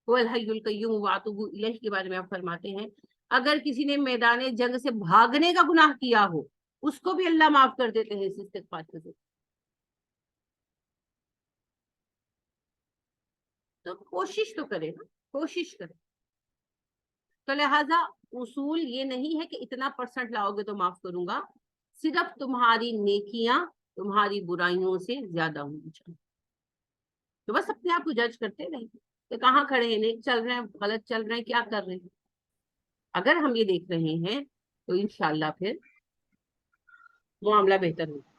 هو الحی القیوم واتوب الیہ کے بارے میں آپ فرماتے ہیں اگر کسی نے میدان جنگ سے بھاگنے کا گناہ کیا ہو اس کو بھی اللہ معاف کر دیتے ہیں اس استغفار کے ذریعے۔ تو کوشش تو کرے نا، کوشش کرے۔ تو لہٰذا اصول یہ نہیں ہے کہ اتنا % لاؤ گے تو معاف کروں گا، صرف تمہاری نیکیاں تمہاری برائیوں سے زیادہ ہونی چاہیے۔ تو بس اپنے آپ کو جج کرتے رہیں کہ کہاں کھڑے ہیں، نیک چل رہے ہیں، غلط چل رہے ہیں، کیا کر رہے ہیں۔ اگر ہم یہ دیکھ رہے ہیں تو انشاءاللہ پھر معاملہ بہتر ہوگا۔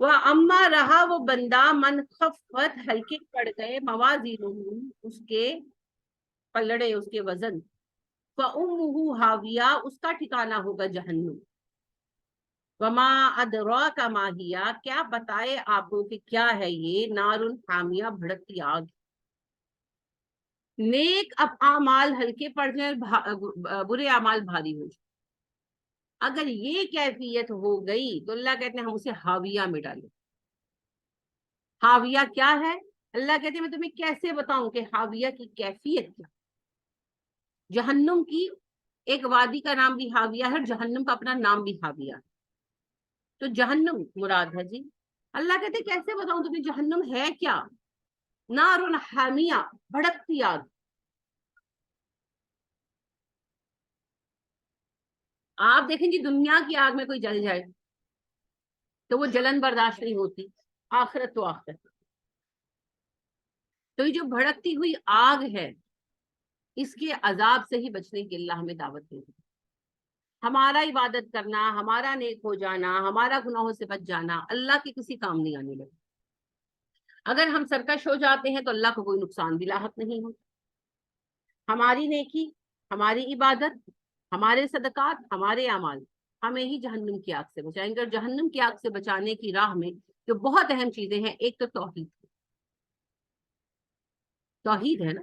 وہ اما رہا وہ بندہ من خفت ہلکے پڑ گئے موازینہ اس کے پلڑے، اس کے وزن، فَأُمُّهُ ہاویہ اس کا ٹھکانہ ہوگا جہنم، وما ادراک ما ہی کیا بتائے آپ کو کہ کیا ہے یہ، نار حامیہ بھڑکتی آگ۔ نیک اب اعمال ہلکے پڑ جائیں، برے اعمال بھاری ہو جائیں، اگر یہ کیفیت ہو گئی تو اللہ کہتے ہیں ہم اسے حاویہ میں ڈالیں. حاویہ کیا ہے؟ اللہ کہتے ہیں میں تمہیں کیسے بتاؤں کہ حاویہ کی کیفیت کیا. جہنم کی ایک وادی کا نام بھی حاویہ ہے، جہنم کا اپنا نام بھی حاویہ ہے. تو جہنم مراد ہے جی. اللہ کہتے ہیں کیسے بتاؤں تمہیں جہنم ہے کیا؟ نار حامیہ، بھڑکتی آگ. آپ دیکھیں جی دنیا کی آگ میں کوئی جل جائے تو وہ جلن برداشت نہیں ہوتی، آخرت تو آخرت. تو یہ جو بھڑکتی ہوئی آگ ہے اس کے عذاب سے ہی بچنے کی اللہ ہمیں دعوت دے دی. ہمارا عبادت کرنا، ہمارا نیک ہو جانا، ہمارا گناہوں سے بچ جانا اللہ کے کسی کام نہیں آنے لگے. اگر ہم سرکش ہو جاتے ہیں تو اللہ کو کوئی نقصان بھی لاحق نہیں ہوتا. ہماری نیکی، ہماری عبادت، ہمارے صدقات، ہمارے اعمال ہمیں ہی جہنم کی آگ سے بچائیں گے. اور جہنم کی آگ سے بچانے کی راہ میں جو بہت اہم چیزیں ہیں، ایک تو توحید. توحید ہے نا.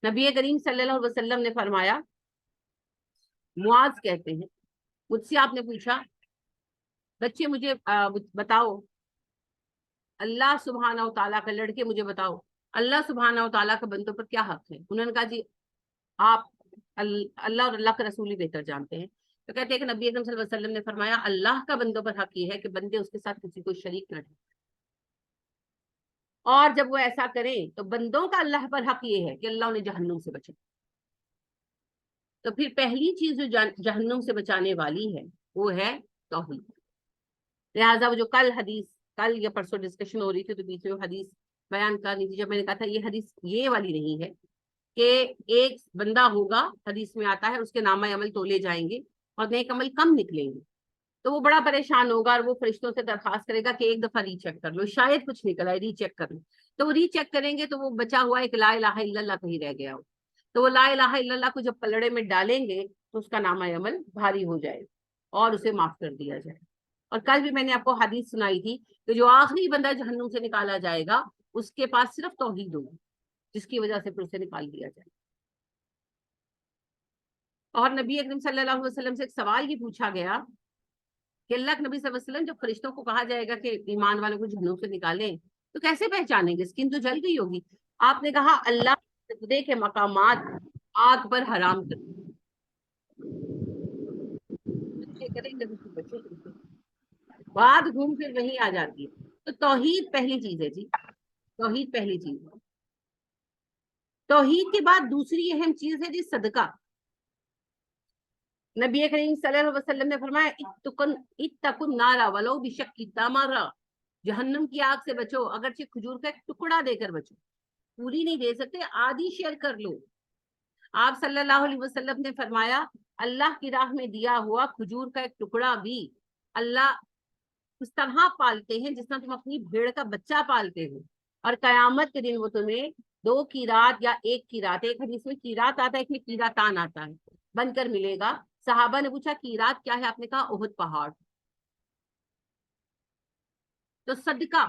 نبی کریم صلی اللہ علیہ وسلم نے فرمایا، معاذ کہتے ہیں مجھ سے آپ نے پوچھا بچے مجھے بتاؤ اللہ سبحانہ و تعالیٰ کا، لڑکے مجھے بتاؤ اللہ سبحانہ و تعالیٰ کا بندوں پر کیا حق ہے. انہوں نے کہا جی آپ اللہ اور اللہ کا رسول ہی بہتر جانتے ہیں. تو کہتے ہیں کہ نبی اکرم صلی اللہ علیہ وسلم نے فرمایا اللہ کا بندوں پر حق یہ ہے کہ بندے اس کے ساتھ کسی کو شریک نہ ٹھہرائیں، اور جب وہ ایسا کریں تو بندوں کا اللہ پر حق یہ ہے کہ اللہ انہیں جہنم سے بچائے. تو پھر پہلی چیز جو جہنم سے بچانے والی ہے وہ ہے توحید. لہٰذا وہ جو کل یا پرسوں ڈسکشن ہو رہی تھی تو بیچ میں حدیث بیان کرنی تھی، جب میں نے کہا تھا یہ حدیث یہ والی نہیں ہے کہ ایک بندہ ہوگا، حدیث میں آتا ہے اس کے نامہ عمل تولے جائیں گے اور نیک عمل کم نکلیں گے تو وہ بڑا پریشان ہوگا اور وہ فرشتوں سے درخواست کرے گا کہ ایک دفعہ ری چیک کر لو، شاید کچھ نکل آئے، ری چیک کر لو. تو وہ ری چیک کریں گے تو وہ بچا ہوا ایک لا الہ الا اللہ کہیں رہ گیا ہو. تو وہ لا الہ الا اللہ کو جب پلڑے میں ڈالیں گے تو اس کا نامہ عمل بھاری ہو جائے اور اسے معاف کر دیا جائے. اور کل بھی میں نے آپ کو حدیث سنائی تھی کہ جو آخری بندہ جہنم سے نکالا جائے گا اس کے پاس صرف توحید ہوگی جس کی وجہ سے پھر اسے نکال دیا جائے. اور نبی اکرم صلی اللہ علیہ وسلم سے ایک سوال یہ پوچھا گیا کہ اللہ کے نبی صلی اللہ علیہ وسلم جب فرشتوں کو کہا جائے گا کہ ایمان والوں کو جہنم سے نکالیں تو کیسے پہچانیں گے؟ اسکن تو جل گئی ہوگی. آپ نے کہا اللہ سجدے کے مقامات آگ پر حرام کر بات گھوم پھر وہیں آ جاتی ہے. تو توحید پہلی چیز ہے جی، توحید پہلی چیز ہے. توحید کے بعد دوسری اہم چیز ہے جی صدقہ. نبی کریم صلی اللہ علیہ وسلم نے فرمایا اتقوا النار ولو بشق تمرہ، جہنم کی آگ سے بچو اگرچہ کھجور کا ایک ٹکڑا دے کر بچو. پوری نہیں دے سکتے، آدھی شیئر کر لو. آپ صلی اللہ علیہ وسلم نے فرمایا اللہ کی راہ میں دیا ہوا کھجور کا ایک ٹکڑا بھی اللہ اس طرح پالتے ہیں جس طرح تم اپنی بھیڑ کا بچہ پالتے ہو. اور قیامت کے دن وہ تمہیں 2 قیرات یا 1 قیرات، ایک حدیث میں قیرات آتا ہے، ایک میں قیراتان آتا ہے، بن کر ملے گا. صحابہ نے پوچھا قیرات کیا ہے؟ آپ نے کہا احد پہاڑ. تو صدقہ.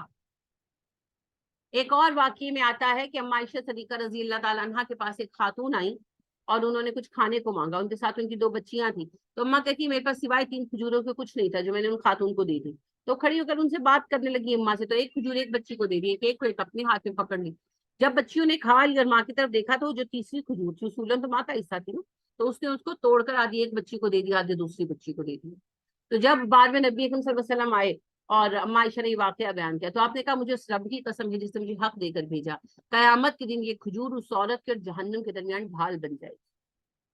ایک اور واقعے میں آتا ہے کہ اما عائشہ صدیقہ رضی اللہ تعالیٰ عنہا کے پاس ایک خاتون آئی اور انہوں نے کچھ کھانے کو مانگا. ان کے ساتھ ان کی 2 بچیاں تھیں. تو اما کہتی میرے پاس سوائے 3 کھجوروں کے کچھ نہیں تھا جو میں نے ان خاتون کو دے دی. تو کھڑی ہو کر ان سے بات کرنے لگی اما سے. تو ایک کھجور ایک بچی کو دے دی، ایک کو ایک اپنے ہاتھ میں پکڑ لی. جب بچیوں نے کھا لی اور ماں کی طرف دیکھا تو جو تیسری کھجور تھی اصولن تو ماں کا حصہ تھی نا، تو اس نے اس کو توڑ کر آدھی ایک بچی کو دے دی، آدھی دوسری بچی کو دے دی. تو جب بعد میں نبی اکرم صلی اللہ علیہ وسلم آئے اور اما عائشہ نے یہ واقعہ بیان کیا تو آپ نے کہا مجھے اس رب کی قسم ہے جس نے مجھے حق دے کر بھیجا، قیامت کے دن یہ کھجور اس عورت کے اور جہنم کے درمیان ڈھال بن جائے.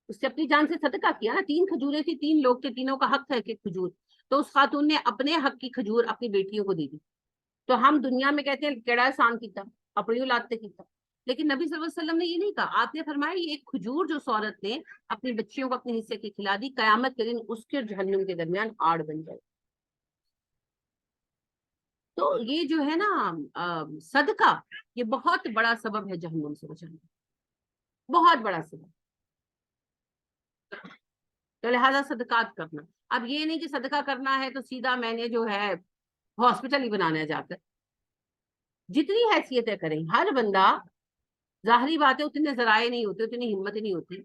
اس نے اپنی جان سے صدقہ کیا نا. 3 کھجوریں تھی، 3 لوگ تھے، تینوں کا حق تھا کہ کھجور. تو اس خاتون نے اپنے حق کی کھجور اپنی بیٹیوں کو دے دی. تو ہم دنیا میں کہتے ہیں کیڑا احسان کیتا، اپنی اولاد تے کیتا، لیکن نبی صلی اللہ علیہ وسلم نے یہ نہیں کہا. آپ نے فرمایا یہ ایک کھجور جو اس عورت نے اپنی بچیوں کو اپنے حصے کی کھلا دی، قیامت کے دن اس کے اور جہنم کے درمیان آڑ بن جائے. تو یہ جو ہے نا صدقہ، یہ بہت بڑا سبب ہے جہنم سے بچانے، بہت بڑا سبب. تو لہٰذا صدقات کرنا. اب یہ نہیں کہ صدقہ کرنا ہے تو سیدھا میں نے جو ہے ہاسپٹل ہی بنانا ہے جا کر. جتنی حیثیتیں کریں ہر بندہ، ظاہری بات ہے اتنے ذرائع نہیں ہوتے، اتنی ہمت نہیں ہوتی.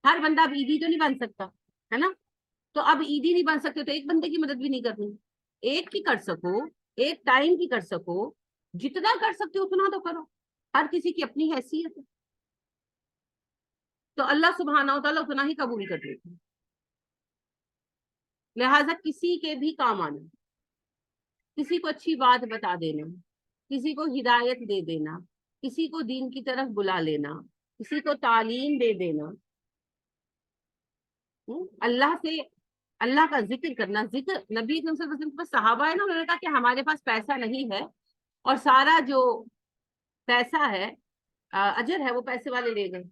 ہر بندہ اب عیدی تو نہیں بن سکتا ہے نا. تو اب عیدی نہیں بن سکتے تو ایک بندے کی مدد بھی نہیں کرنی, ایک کی کر سکو, ایک ٹائم کی کر سکو, جتنا کر سکتے ہو اتنا تو کرو, ہر کسی کی اپنی حیثیت ہے, تو اللہ سبحانہ و تعالیٰ اتنا ہی قبول کر لیتے ہیں. لہٰذا کسی کے بھی کام آنا, کسی کو اچھی بات بتا دینا, کسی کو ہدایت دے دینا, کسی کو دین کی طرف بلا لینا, کسی کو تعلیم دے دینا, اللہ سے اللہ کا ذکر کرنا. ذکر نبی اکرم صلی اللہ علیہ وسلم کے پاس صحابہ ہے نا, انہوں نے کہا کہ ہمارے پاس پیسہ نہیں ہے اور سارا جو پیسہ ہے اجر ہے وہ پیسے والے لے گئے.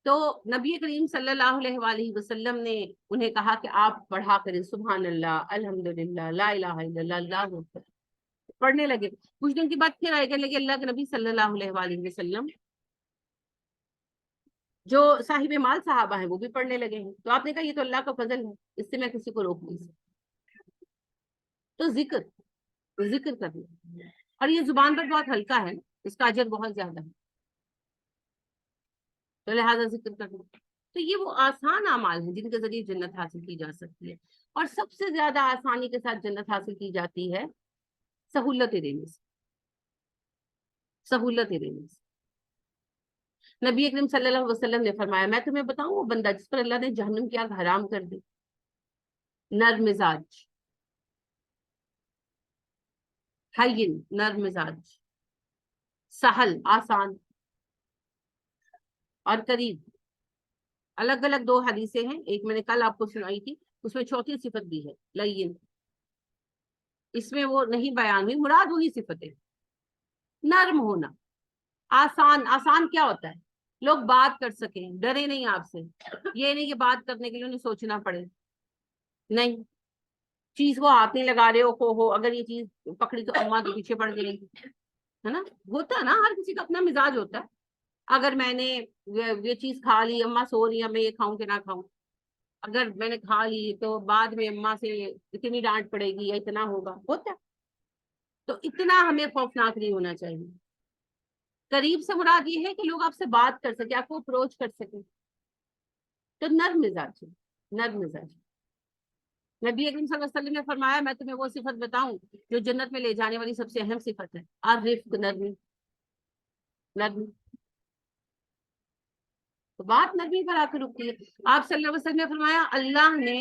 تو نبی کریم صلی اللہ علیہ وآلہ وسلم نے انہیں کہا کہ آپ پڑھا کریں سبحان اللہ, الحمدللہ, لا الہ الا اللہ, اللہ اکبر, پڑھنے لگے. کچھ دن کے بعد پھر آئے کہ لگے اللہ کے نبی صلی اللہ علیہ وآلہ وسلم جو صاحب مال صحابہ ہیں وہ بھی پڑھنے لگے ہیں. تو آپ نے کہا یہ تو اللہ کا فضل ہے, اس سے میں کسی کو روک نہیں سکتا. تو ذکر کرنا, اور یہ زبان پر بہت ہلکا ہے, اس کا اجر بہت زیادہ ہے, تو لہٰذا ذکر کرنا. تو یہ وہ آسان اعمال ہیں جن کے ذریعے جنت حاصل کی جا سکتی ہے, اور سب سے زیادہ آسانی کے ساتھ جنت حاصل کی جاتی ہے سہولتیں دینے سے, سہولتیں دینے سے. نبی اکرم صلی اللہ علیہ وسلم نے فرمایا میں تمہیں بتاؤں وہ بندہ جس پر اللہ نے جہنم کی آگ حرام کر دی, نرم مزاج, حین نرم مزاج, سہل آسان, اور قریب. الگ الگ دو حدیثیں ہیں, ایک میں نے کل آپ کو سنائی تھی, اس میں چوتھی صفت بھی ہے لین, اس میں وہ نہیں بیان ہوئی, مراد وہی صفت ہے, نرم ہونا, آسان. آسان کیا ہوتا ہے؟ لوگ بات کر سکیں, ڈرے نہیں آپ سے, یہ نہیں کہ بات کرنے کے لیے انہیں سوچنا پڑے, نہیں, چیز کو ہاتھ نہیں لگا رہے ہو اگر یہ چیز پکڑی تو اماں کے پیچھے پڑ جائے گی, ہے نا, ہوتا ہے نا, ہر کسی کا اپنا مزاج ہوتا ہے. اگر میں نے یہ چیز کھا لی, اماں سو رہی ہیں, میں یہ کھاؤں کہ نہ کھاؤں, اگر میں نے کھا لی تو بعد میں اماں سے اتنی ڈانٹ پڑے گی یا اتنا ہوگا, ہوتا ہے. تو اتنا ہمیں خوفناک نہیں ہونا چاہیے. قریب سے مراد یہ ہے کہ لوگ آپ سے بات کر سکیں, آپ کو اپروچ کر سکیں, تو نرم مزاج ہے, نرم مزاج. نبی اکرم صلی اللہ علیہ وسلم نے فرمایا میں تمہیں وہ صفت بتاؤں جو جنت میں لے جانے والی سب سے اہم صفت ہے, الرفق, نرمی, نرمی. تو بات نرمی پر آ کے رکتی ہے. آپ صلی اللہ علیہ وسلم نے فرمایا اللہ نے,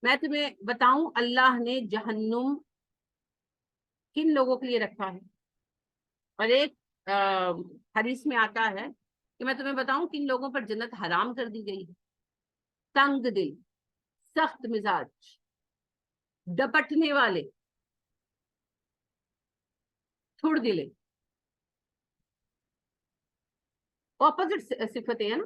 میں تمہیں بتاؤں اللہ نے جہنم کن لوگوں کے لیے رکھا ہے, اور ایک حدیث میں آتا ہے کہ میں تمہیں بتاؤں کن لوگوں پر جنت حرام کر دی گئی ہے. تنگ دل, سخت مزاج, ڈپٹنے والے, تھوڑ دلے, اپوزٹ صفتیں ہیں نا.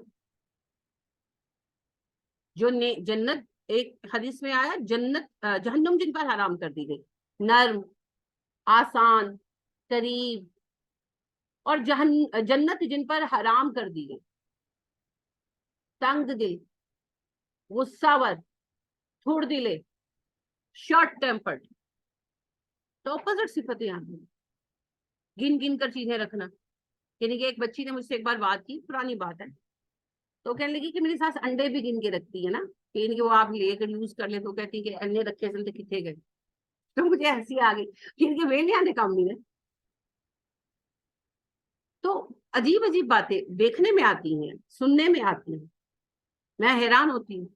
جو جنت, ایک حدیث میں آیا جنت جہنم جن پر حرام کر دی گئی, نرم, آسان, قریب, اور جنت جن پر حرام کر دی گئی تنگ دل, غصہ ور, تھوڑ دلے, شارٹ ٹیمپرڈ. تو اپوزٹ صفتیں آتی ہیں. گن گن کر چیزیں رکھنا, یعنی کہ ایک بچی نے مجھ سے ایک بار بات کی, پرانی بات ہے, تو کہنے لگی کہ میری ساس انڈے بھی گن کے رکھتی ہے نا, یعنی کہ وہ آپ لے کر یوز کر لیں, تو کہتی کہ انڈے رکھے چلتے کتنے گئے. تو مجھے ہنسی آ گئی, یعنی کہ ویلے آنے کام نہیں ہے. تو عجیب عجیب باتیں دیکھنے میں آتی ہیں, سننے میں آتی ہیں, میں حیران ہوتی ہوں.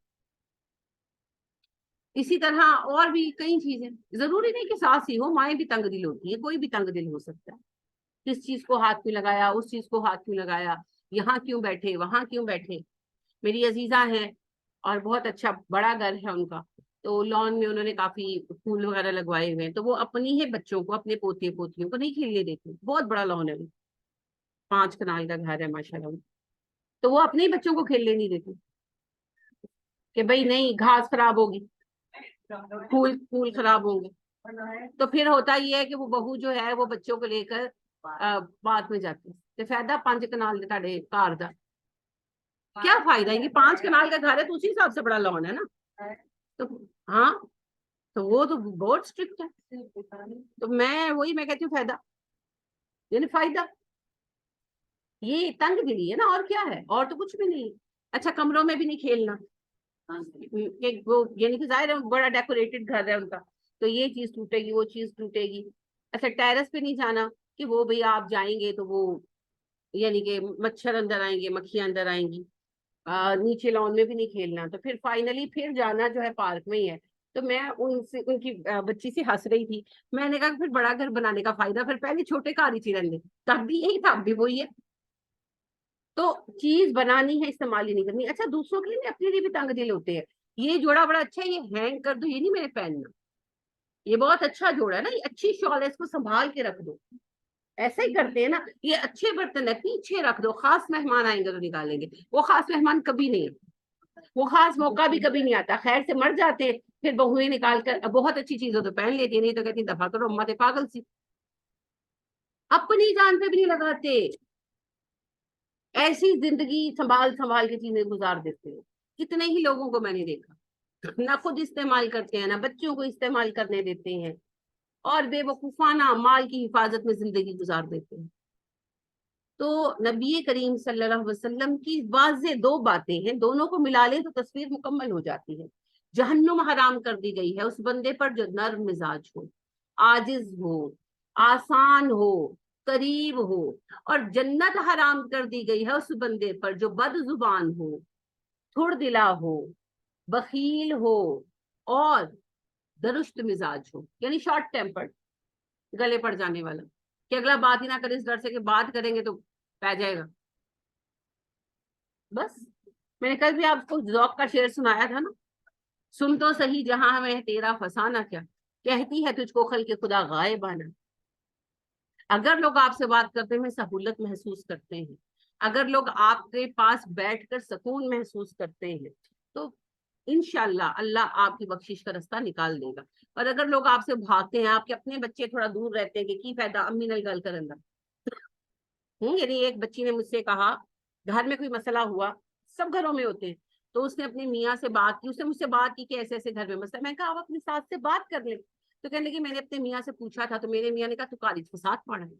اسی طرح اور بھی کئی چیزیں, ضروری نہیں کہ ساس ہی ہو, مائیں بھی تنگ دل ہوتی ہیں, کوئی بھی تنگ دل ہو سکتا ہے. کس چیز کو ہاتھ کیوں لگایا, اس چیز کو ہاتھ کیوں لگایا, یہاں کیوں بیٹھے, وہاں کیوں بیٹھے. میری عزیزہ ہیں اور بہت اچھا بڑا گھر ہے ان کا, تو لان میں انہوں نے کافی پھول وغیرہ لگوائے ہوئے ہیں, تو وہ اپنی ہی بچوں کو, اپنے پوتے پوتیوں کو نہیں کھیلنے دیتے. بہت بڑا لان ہے, 5 کنال کا گھر ہے ماشاءاللہ, تو وہ اپنے ہی بچوں کو کھیلنے نہیں دیتے کہ بھائی نہیں گھاس خراب ہوگی, پھول خراب ہوں گے. تو پھر ہوتا یہ ہے کہ وہ بہو جو ہے وہ بچوں کو لے کر بات میں جاتی ہے, فائدہ 5 کنال تھے گھر کا, کیا فائدہ ہے کہ 5 کنال کا گھر ہے تو اسی حساب سے بڑا لان ہے نا. تو ہاں, تو وہ تو بہت اسٹرکٹ ہے. تو میں کہتی ہوں فائدہ, یعنی فائدہ, یہ تنگ دلی ہے نا, اور کیا ہے, اور تو کچھ بھی نہیں. اچھا کمروں میں بھی نہیں کھیلنا, کہ وہ یعنی کہ ظاہر ہے بڑا ڈیکوریٹڈ گھر ہے ان کا، تو یہ چیز ٹوٹے گی، وہ چیز ٹوٹے گی. اچھا ٹیرس پہ نہیں جانا کہ وہ بھئی آپ جائیں گے تو وہ یعنی کہ مچھر اندر آئیں گے، مکھیاں اندر آئیں گی. نیچے لان میں بھی نہیں کھیلنا. تو پھر فائنلی پھر جانا جو ہے پارک میں ہی ہے. تو میں ان کی بچی سے ہنس رہی تھی. میں نے کہا پھر بڑا گھر بنانے کا فائدہ پھر پہلے چھوٹے گھر ہی رہنے، تب بھی یہی تھا، اب بھی وہی ہے. تو چیز بنانی ہے، استعمال ہی نہیں کرنی. اچھا دوسروں کے لیے اپنے لیے بھی تنگ دل ہوتے ہیں. یہ جوڑا بڑا اچھا ہے، یہ ہینگ کر دو، یہ نہیں میرے پہننا. یہ بہت اچھا جوڑا ہے نا، یہ اچھی شال ہے، اس کو سنبھال کے رکھ دو. ایسا ہی کرتے ہیں نا. یہ اچھے برتن ہے، پیچھے رکھ دو، خاص مہمان آئیں گے تو نکالیں گے. وہ خاص مہمان کبھی نہیں ہے، وہ خاص موقع بھی کبھی نہیں آتا. خیر سے مر جاتے ہیں، پھر بہویں نکال کر بہت اچھی چیزوں تو پہن لیتی، نہیں تو کہتی دفعہ کرو امت پاگل سی. اپنی جان پہ بھی نہیں لگاتے، ایسی زندگی سنبھال سنبھال کے چیزیں گزار دیتے ہیں. کتنے ہی لوگوں کو میں نے دیکھا، نہ خود استعمال کرتے ہیں، نہ بچوں کو استعمال کرنے دیتے ہیں، اور بے وقوفانہ مال کی حفاظت میں زندگی گزار دیتے ہیں. تو نبی کریم صلی اللہ علیہ وسلم کی واضح دو باتیں ہیں، دونوں کو ملا لیں تو تصویر مکمل ہو جاتی ہے. جہنم حرام کر دی گئی ہے اس بندے پر جو نرم مزاج ہو، عاجز ہو، آسان ہو، قریب ہو. اور جنت حرام کر دی گئی ہے اس بندے پر جو بد زبان ہو، تھوڑ دلا ہو، بخیل ہو، اور درست مزاج ہو، یعنی شارٹ ٹیمپرڈ، گلے پڑ جانے والا، کہ اگلا بات ہی نہ کرے اس ڈر سے کہ بات کریں گے تو پہ جائے گا. بس میں نے کل بھی آپ کو ذوق کا شعر سنایا تھا نا، سن تو صحیح جہاں میں تیرا فسانہ کیا، کہتی ہے تجھ کو خلق خدا غائب آنا. اگر لوگ آپ سے بات کرتے میں سہولت محسوس کرتے ہیں، اگر لوگ آپ کے پاس بیٹھ کر سکون محسوس کرتے ہیں، تو انشاءاللہ اللہ آپ کی بخشش کا رستہ نکال دے گا. اور اگر لوگ آپ سے بھاگتے ہیں، آپ کے اپنے بچے تھوڑا دور رہتے ہیں کہ کی فائدہ امی نال گل کرن دا. یعنی ایک بچی نے مجھ سے کہا، گھر میں کوئی مسئلہ ہوا، سب گھروں میں ہوتے ہیں، تو اس نے اپنی میاں سے بات کی، اس نے مجھ سے بات کی کہ ایسے ایسے گھر میں مسئلہ. میں نے کہا آپ اپنی ساس سے بات کر لیں. تو کہنے لگی میں نے اپنے میاں سے پوچھا تھا تو میرے میاں نے کہا تو کالج فساد پڑا ہے.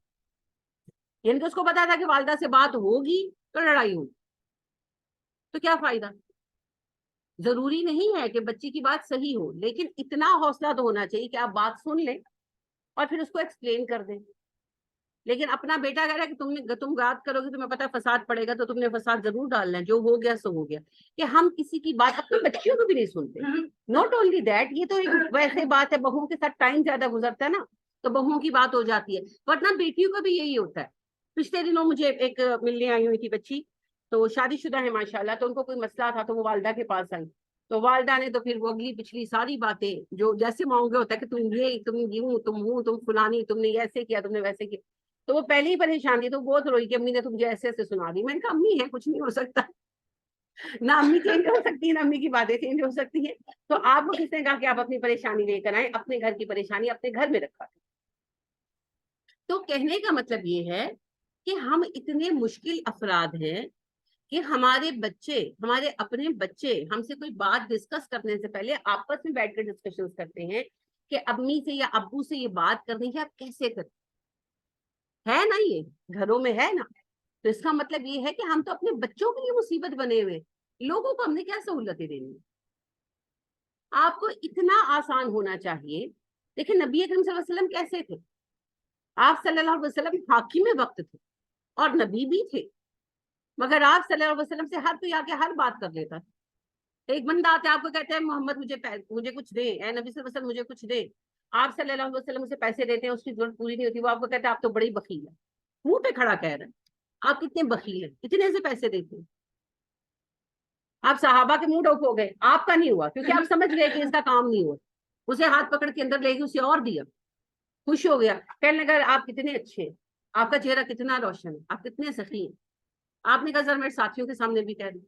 یعنی کہ اس کو پتا تھا کہ والدہ سے بات ہوگی تو لڑائی ہوگی، تو کیا فائدہ. ضروری نہیں ہے کہ بچی کی بات صحیح ہو، لیکن اتنا حوصلہ تو ہونا چاہیے کہ آپ بات سن لیں اور پھر اس کو ایکسپلین کر دیں. لیکن اپنا بیٹا کہہ رہا ہے کہ تم بات کرو گے تمہیں پتا فساد پڑے گا، تو تم نے فساد ضرور ڈالنا ہے، جو ہو گیا سو ہو گیا. کہ ہم کسی کی بات اپنے بچیوں کو بھی نہیں سنتے. ناٹ اونلی دیٹ، یہ تو ایک ویسے بات ہے، بہوؤں کے ساتھ ٹائم زیادہ گزرتا ہے نا تو بہوؤں کی بات ہو جاتی ہے، ورنہ بیٹیوں کا بھی یہی ہوتا ہے. پچھلے دنوں مجھے ایک ملنے آئی ہوئی تھی بچی، تو شادی شدہ ہے ماشاءاللہ، تو ان کو کوئی مسئلہ تھا تو وہ والدہ کے پاس آئی. تو والدہ نے تو پھر وہ اگلی پچھلی ساری باتیں جو جیسے ماؤں گے ہوتا ہے کہ تم یہ، تم یوں، تم وہ، تم فلانی، تم نے ایسے کیا، تم نے ویسے کیا. تو وہ پہلے ہی پریشان تھی، تو بہت روئی کہ امی نے تو مجھے ایسے ایسے سنا دی. میں نے کہا امی ہے، کچھ نہیں ہو سکتا، نہ امی چینج ہو سکتی ہے نہ امی کی باتیں چینج ہو سکتی ہیں. تو آپ کو کس نے کہا کہ آپ اپنی پریشانی لے کر آئیں؟ اپنے گھر کی پریشانی اپنے گھر میں رکھا. تو کہنے کا مطلب یہ ہے کہ ہم اتنے مشکل افراد ہیں کہ ہمارے بچے، ہمارے اپنے بچے ہم سے کوئی بات ڈسکس کرنے سے پہلے آپس میں بیٹھ کر ڈسکشن کرتے ہیں کہ امی سے یا ابو سے یہ بات کرنی ہے، آپ کیسے کرتے ہے نا. یہ گھروں میں ہے نا. تو اس کا مطلب یہ ہے کہ ہم تو اپنے بچوں کے لیے مصیبت بنے ہوئے، لوگوں کو ہم نے کیا سہولتیں دینی. آپ کو اتنا آسان ہونا چاہیے. دیکھیں نبی اکرم صلی اللہ علیہ وسلم کیسے تھے. آپ صلی اللہ علیہ وسلم حاکم وقت تھے اور نبی بھی تھے، مگر آپ صلی اللہ علیہ وسلم سے ہر کوئی آ کے ہر بات کر لیتا. ایک بندہ آتا ہے آپ کو کہتا ہے محمد مجھے کچھ دے، اے نبی صلی اللہ علیہ وسلم مجھے کچھ دے. آپ صلی اللہ علیہ وسلم اسے پیسے دیتے ہیں، اس کی ضرورت پوری نہیں ہوتی، وہ آپ کو کہتا ہے آپ تو بڑی بخیل ہے. منہ پہ کھڑا کہہ رہا ہے آپ کتنے بخیل ہیں، اتنے سے پیسے دیتے ہیں. آپ صحابہ کے منہ ڈوپ ہو گئے، آپ کا نہیں ہوا کیونکہ آپ سمجھ گئے کہ اس کا کام نہیں ہوا. اسے ہاتھ پکڑ کے اندر لے گئے، اسے اور دیا، خوش ہو گیا، کہنے لگا آپ کتنے اچھے ہیں، آپ کا چہرہ کتنا روشن ہے، آپ کتنے سخی ہیں. آپ نے کہا سر میرے ساتھیوں کے سامنے بھی کہہ دوں.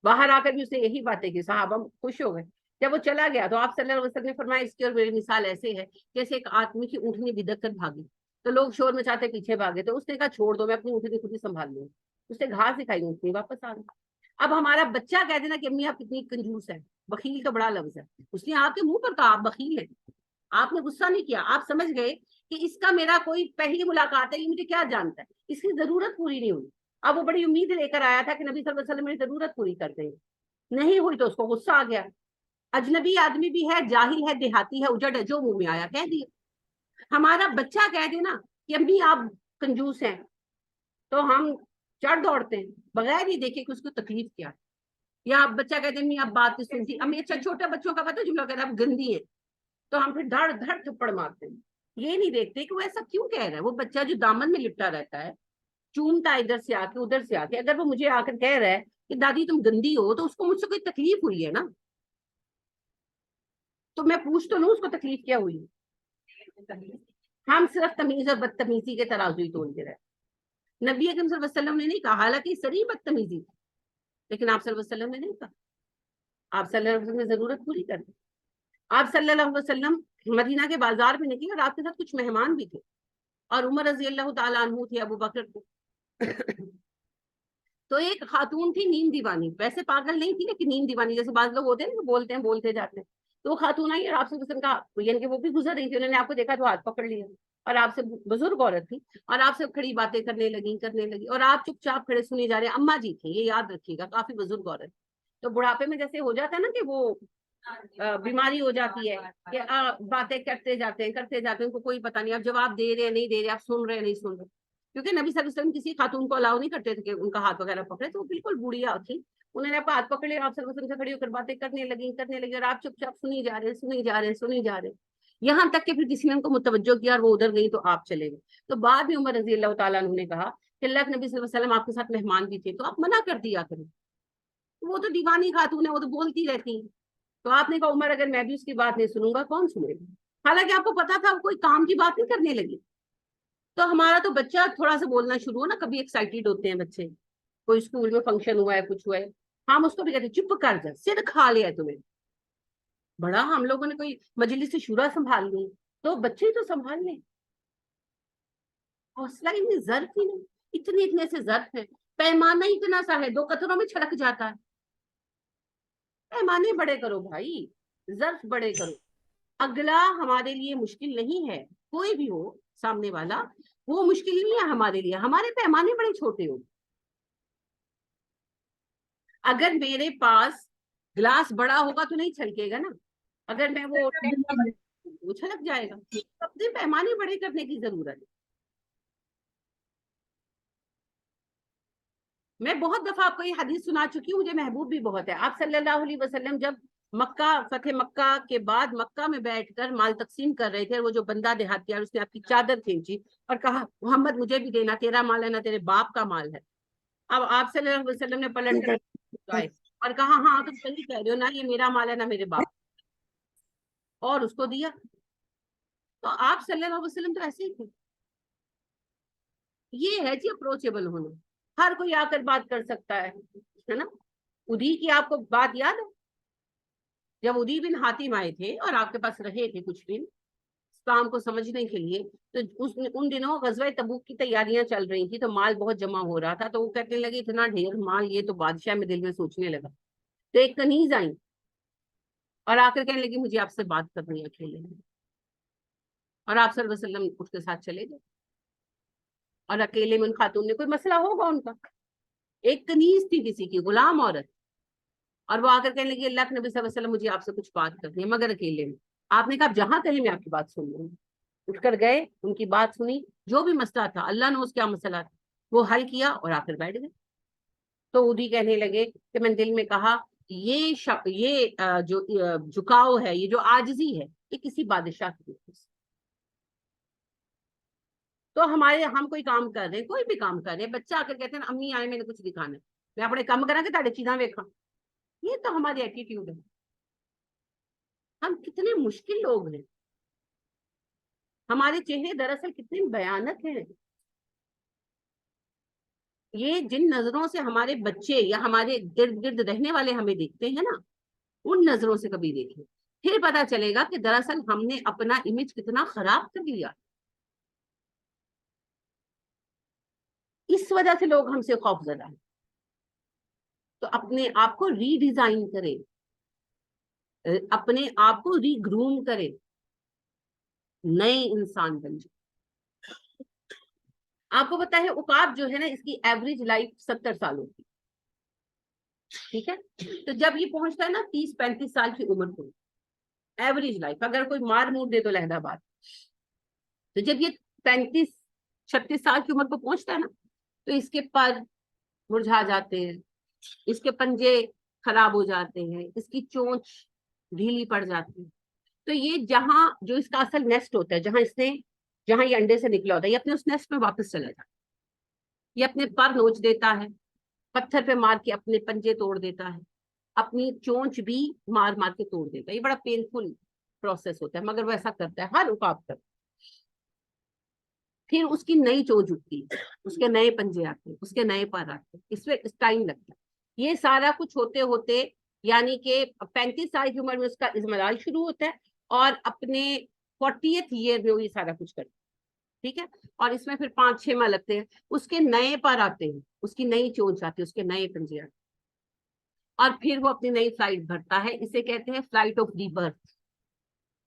باہر آ کر بھی اس نے یہی باتیں کی، صحابہ خوش ہو گئے. جب وہ چلا گیا تو آپ صلی اللہ علیہ وسلم نے فرمایا اس کی اور میری مثال ایسے ہے جیسے ایک آدمی کی اونٹنی بدک کر بھاگی، تو لوگ شور مچاتے پیچھے بھاگے، تو اس نے کہا چھوڑ دو، میں اپنی اونٹنی خود ہی سنبھال لوں. اس نے گھاس دکھائی، اونٹنی واپس آ گئی. اب ہمارا بچہ کہہ دینا کہ امی آپ کتنی کنجوس ہے، بخیل تو بڑا لفظ ہے، اس نے آپ کے منہ پر کہا آپ بخیل ہیں. آپ نے غصہ نہیں کیا، آپ سمجھ گئے کہ اس کا میرا کوئی پہلی ملاقات ہے، یہ مجھے کیا جانتا ہے، اس کی ضرورت پوری نہیں ہوئی. اب وہ بڑی امید لے کر آیا تھا کہ نبی صلی اللہ علیہ وسلم میری ضرورت پوری کر دیں. نہیں ہوئی تو اس کو غصہ آ گیا. اجنبی آدمی بھی ہے, جاہل ہے, دیہاتی ہے, اجڑ ہے, جو منہ میں آیا کہہ دیا. ہمارا بچہ کہہ دے نا کہ امی آپ کنجوس ہیں, تو ہم چڑھ دوڑتے ہیں بغیر ہی دیکھے کہ اس کو تکلیف کیا ہے. یا آپ بچہ کہتے ہیں آپ بات نہیں سنتی امی, اچھا چھوٹے بچوں کا پتہ جملہ کہہ رہا ہے آپ گندی ہیں, تو ہم پھر دھڑ دھڑ تھپڑ مارتے ہیں. یہ نہیں دیکھتے کہ وہ ایسا کیوں کہہ رہا ہے. وہ بچہ جو دامن میں لپٹا رہتا ہے, چومتا ادھر سے آ کے ادھر سے آ کے, اگر وہ مجھے آ کر کہہ رہا ہے کہ دادی تم گندی ہو, تو اس کو مجھ سے کوئی تکلیف ہوئی ہے نا, تو میں پوچھ تو لوں اس کو تکلیف کیا ہوئی. ہم صرف تمیز اور بدتمیزی کے ترازو ہی تولتے رہے. نبی اکرم صلی اللہ علیہ وسلم نے نہیں کہا, حالانکہ سری بدتمیزی تھی, لیکن آپ صلی اللہ علیہ وسلم نے نہیں کہا. آپ صلی اللہ علیہ وسلم نے ضرورت پوری کر دی. آپ صلی اللہ علیہ وسلم مدینہ کے بازار میں نکلے اور آپ کے ساتھ کچھ مہمان بھی تھے, اور عمر رضی اللہ تعالیٰ عنہ تھے, ابو بکر تھے. تو ایک خاتون تھی نیم دیوانی, ویسے پاگل نہیں تھی لیکن نیم دیوانی, جیسے بعض لوگ ہوتے ہیں نا بولتے ہیں بولتے جاتے ہیں. تو وہ خاتون آئی اور آپ سے وسلم کا, یعنی کہ وہ بھی گزر رہی تھی, انہوں نے آپ کو دیکھا تو ہاتھ پکڑ لیا, اور آپ سے بزرگ عورت تھی, اور آپ سے کھڑی باتیں کرنے لگی, اور آپ چپ چاپ کھڑے سنی جا رہے ہیں. اماں جی تھی, یہ یاد رکھیے گا, کافی بزرگ عورت. تو بڑھاپے میں جیسے ہو جاتا ہے نا کہ وہ بیماری ہو جاتی ہے کہ باتیں کرتے جاتے ہیں, ان کو کوئی پتہ نہیں آپ جواب دے رہے ہیں نہیں دے رہے, آپ سن رہے ہیں نہیں سن رہے. کیونکہ نبی صلی اللہ علیہ وسلم کسی خاتون کو الاؤ نہیں کرتے تھے کہ ان کا ہاتھ وغیرہ پکڑے, تو وہ بالکل بوڑھیا تھی, انہوں نے آپ کا ہاتھ پکڑے, آپ صلی اللہ علیہ وسلم سے کھڑی ہو کر باتیں کرنے لگی, اور آپ چپ چاپ سنی جا رہے ہیں. یہاں تک کہ پھر کسی نے ان کو متوجہ کیا اور وہ ادھر گئی تو آپ چلے گئے. تو بعد میں عمر رضی اللہ تعالیٰ عنہ نے کہا کہ اللہ کے نبی صلی اللہ علیہ وسلم آپ کے ساتھ مہمان بھی تھے, تو آپ منع کر دیا کریں, وہ تو دیوانی خاتون ہے, وہ تو بولتی رہتی. تو آپ نے کہا عمر اگر میں بھی اس کی بات نہیں سنوں گا کون سنے گا. حالانکہ آپ کو پتا تھا وہ کوئی کام کی بات نہیں کرنے لگی. تو ہمارا تو بچہ تھوڑا سا بولنا شروع ہو نا, کبھی ایکسائٹیڈ ہوتے ہیں بچے, کوئی اسکول میں فنکشن ہوا ہے کچھ ہوا ہے, ہم اس کو بھی کہتے ہیں چپ کر جا, سر کھا لیا ہے تمہیں. بڑا ہم لوگوں نے کوئی مجلس شورا سنبھال لی, تو بچے تو سنبھال لیں. حوصلہ اتنی ظرف ہی نہیں, اتنے سے ظرف ہے, پیمانہ اتنا سا ہے 2 قطروں میں چھڑک جاتا ہے. پیمانے بڑے کرو بھائی, ظرف بڑے کرو. اگلا ہمارے لیے مشکل نہیں ہے, کوئی بھی ہو سامنے والا, وہ مشکل نہیں ہے ہمارے لیے, ہمارے پیمانے بڑے چھوٹے ہو. اگر میرے پاس گلاس بڑا ہوگا تو نہیں چھلکے گا نا, اگر میں وہ چھلک جائے گا. اپنے پیمانے بڑے کرنے کی ضرورت ہے. میں بہت دفعہ آپ کو یہ حدیث سنا چکی ہوں, مجھے محبوب بھی بہت ہے. آپ صلی اللہ علیہ وسلم جب فتح مکہ کے بعد مکہ میں بیٹھ کر مال تقسیم کر رہے تھے, وہ جو بندہ دیہاتی ہے اس نے آپ کی چادر کھینچی اور کہا محمد مجھے بھی دینا, تیرا مال ہے نہ تیرے باپ کا مال ہے. اب آپ صلی اللہ علیہ وسلم نے پلٹ کر اور کہا ہاں تم صحیح کہہ رہے ہو, نہ یہ میرا مال ہے نہ میرے باپ, اور اس کو دیا. تو آپ صلی اللہ علیہ وسلم تو ایسے ہی تھے. یہ ہے جی اپروچیبل ہونا, ہر کوئی آ کر بات کر سکتا ہے نا. ادھی کی آپ کو بات یاد ہے, جب ادھی بن حاتم آئے تھے اور آپ کے پاس رہے تھے کچھ دن اسلام کو سمجھنے کے لیے, تو ان دنوں غزوہ تبوک کی تیاریاں چل رہی تھی, تو مال بہت جمع ہو رہا تھا. تو وہ کہنے لگے اتنا ڈھیر مال, یہ تو بادشاہ میں دل میں سوچنے لگا. تو ایک کنیز آئی اور آ کر کہنے لگی مجھے آپ سے بات کرنی ہے اکیلے میں, اور آپ صلی اللہ علیہ وسلم اس کے ساتھ چلے گئے. اور اکیلے میں ان خاتون نے, کوئی مسئلہ ہوگا ان کا, ایک کنیز تھی کسی کی غلام عورت, اور وہ آ کر کہنے لگی اللہ کے نبی صلی اللہ علیہ وسلم مجھے آپ سے کچھ بات کرنی ہے مگر اکیلے میں. آپ نے کہا جہاں کہیں میں آپ کی بات سن لوں. اٹھ کر گئے, ان کی بات سنی, جو بھی مسئلہ تھا اللہ نے اس کیا مسئلہ تھا وہ حل کیا, اور آ کر بیٹھ گئے. تو ادھی کہنے لگے کہ میں دل میں کہا یہ جو جھکاؤ ہے, یہ جو عاجزی ہے, یہ کسی بادشاہ کی وجہ سے. تو ہم کوئی کام کر رہے ہیں, کوئی بھی کام کر رہے ہیں, بچہ آ کر کہتے ہیں امی آئے میں نے کچھ دکھانا ہے, میں اپنے کام کرا کہ تاڑے چیزاں ویکھا. یہ تو ہماری ایٹیٹیوڈ ہے. ہم کتنے مشکل لوگ ہیں, ہمارے چہرے دراصل کتنے بھیانک ہیں. یہ جن نظروں سے ہمارے بچے یا ہمارے گرد گرد رہنے والے ہمیں دیکھتے ہیں نا, ان نظروں سے کبھی دیکھیں, پھر پتا چلے گا کہ دراصل ہم نے اپنا امیج کتنا خراب کر لیا. اس وجہ سے لوگ ہم سے خوف زدہ ہیں. تو اپنے آپ کو ری ڈیزائن کریں, اپنے آپ کو ری گروم کریں, نئے انسان بن جائیں. آپ کو پتا ہے عقاب جو ہے نا, اس کی ایوریج لائف 70 سالوں کی. ٹھیک ہے. تو جب یہ پہنچتا ہے نا 30-35 سال کی عمر کو, ایوریج لائف, اگر کوئی مار مور دے تو لہدا بات, تو جب یہ 35-36 سال کی عمر کو پہنچتا ہے نا, تو اس کے پر مرجھا جاتے ہیں, اس کے پنجے خراب ہو جاتے ہیں, اس کی چونچ ڈھیلی پڑ جاتی ہے. تو یہ جہاں جو اس کا اصل نیسٹ ہوتا ہے, جہاں یہ انڈے سے نکلا ہوتا ہے, یہ اپنے اس نیسٹ میں واپس چلا جاتا ہے. یہ اپنے پر نوچ دیتا ہے, پتھر پہ مار کے اپنے پنجے توڑ دیتا ہے, اپنی چونچ بھی مار مار کے توڑ دیتا ہے. یہ بڑا پینفل پروسیس ہوتا ہے, مگر وہ ایسا کرتا ہے ہر عقاب تک. پھر اس کی نئی چونچ اٹھتی ہے, اس کے نئے پنجے آتے ہیں, اس کے نئے پر آتے ہیں, اس میں ٹائم لگتا ہے. یہ سارا کچھ ہوتے ہوتے یعنی کہ 35 سال کی عمر میں اس کا ازمرال شروع ہوتا ہے, اور اپنے 40th ایئر میں وہ یہ سارا کچھ کرتا ہے. ٹھیک ہے. اور اس میں پھر 5-6 ماہ لگتے ہیں, اس کے نئے پر آتے ہیں, اس کی نئی چونچ آتی ہے, اس کے نئے پنجے آتے ہیں, اور پھر وہ اپنی نئی فلائٹ بھرتا ہے. اسے کہتے ہیں فلائٹ آف ری برتھ,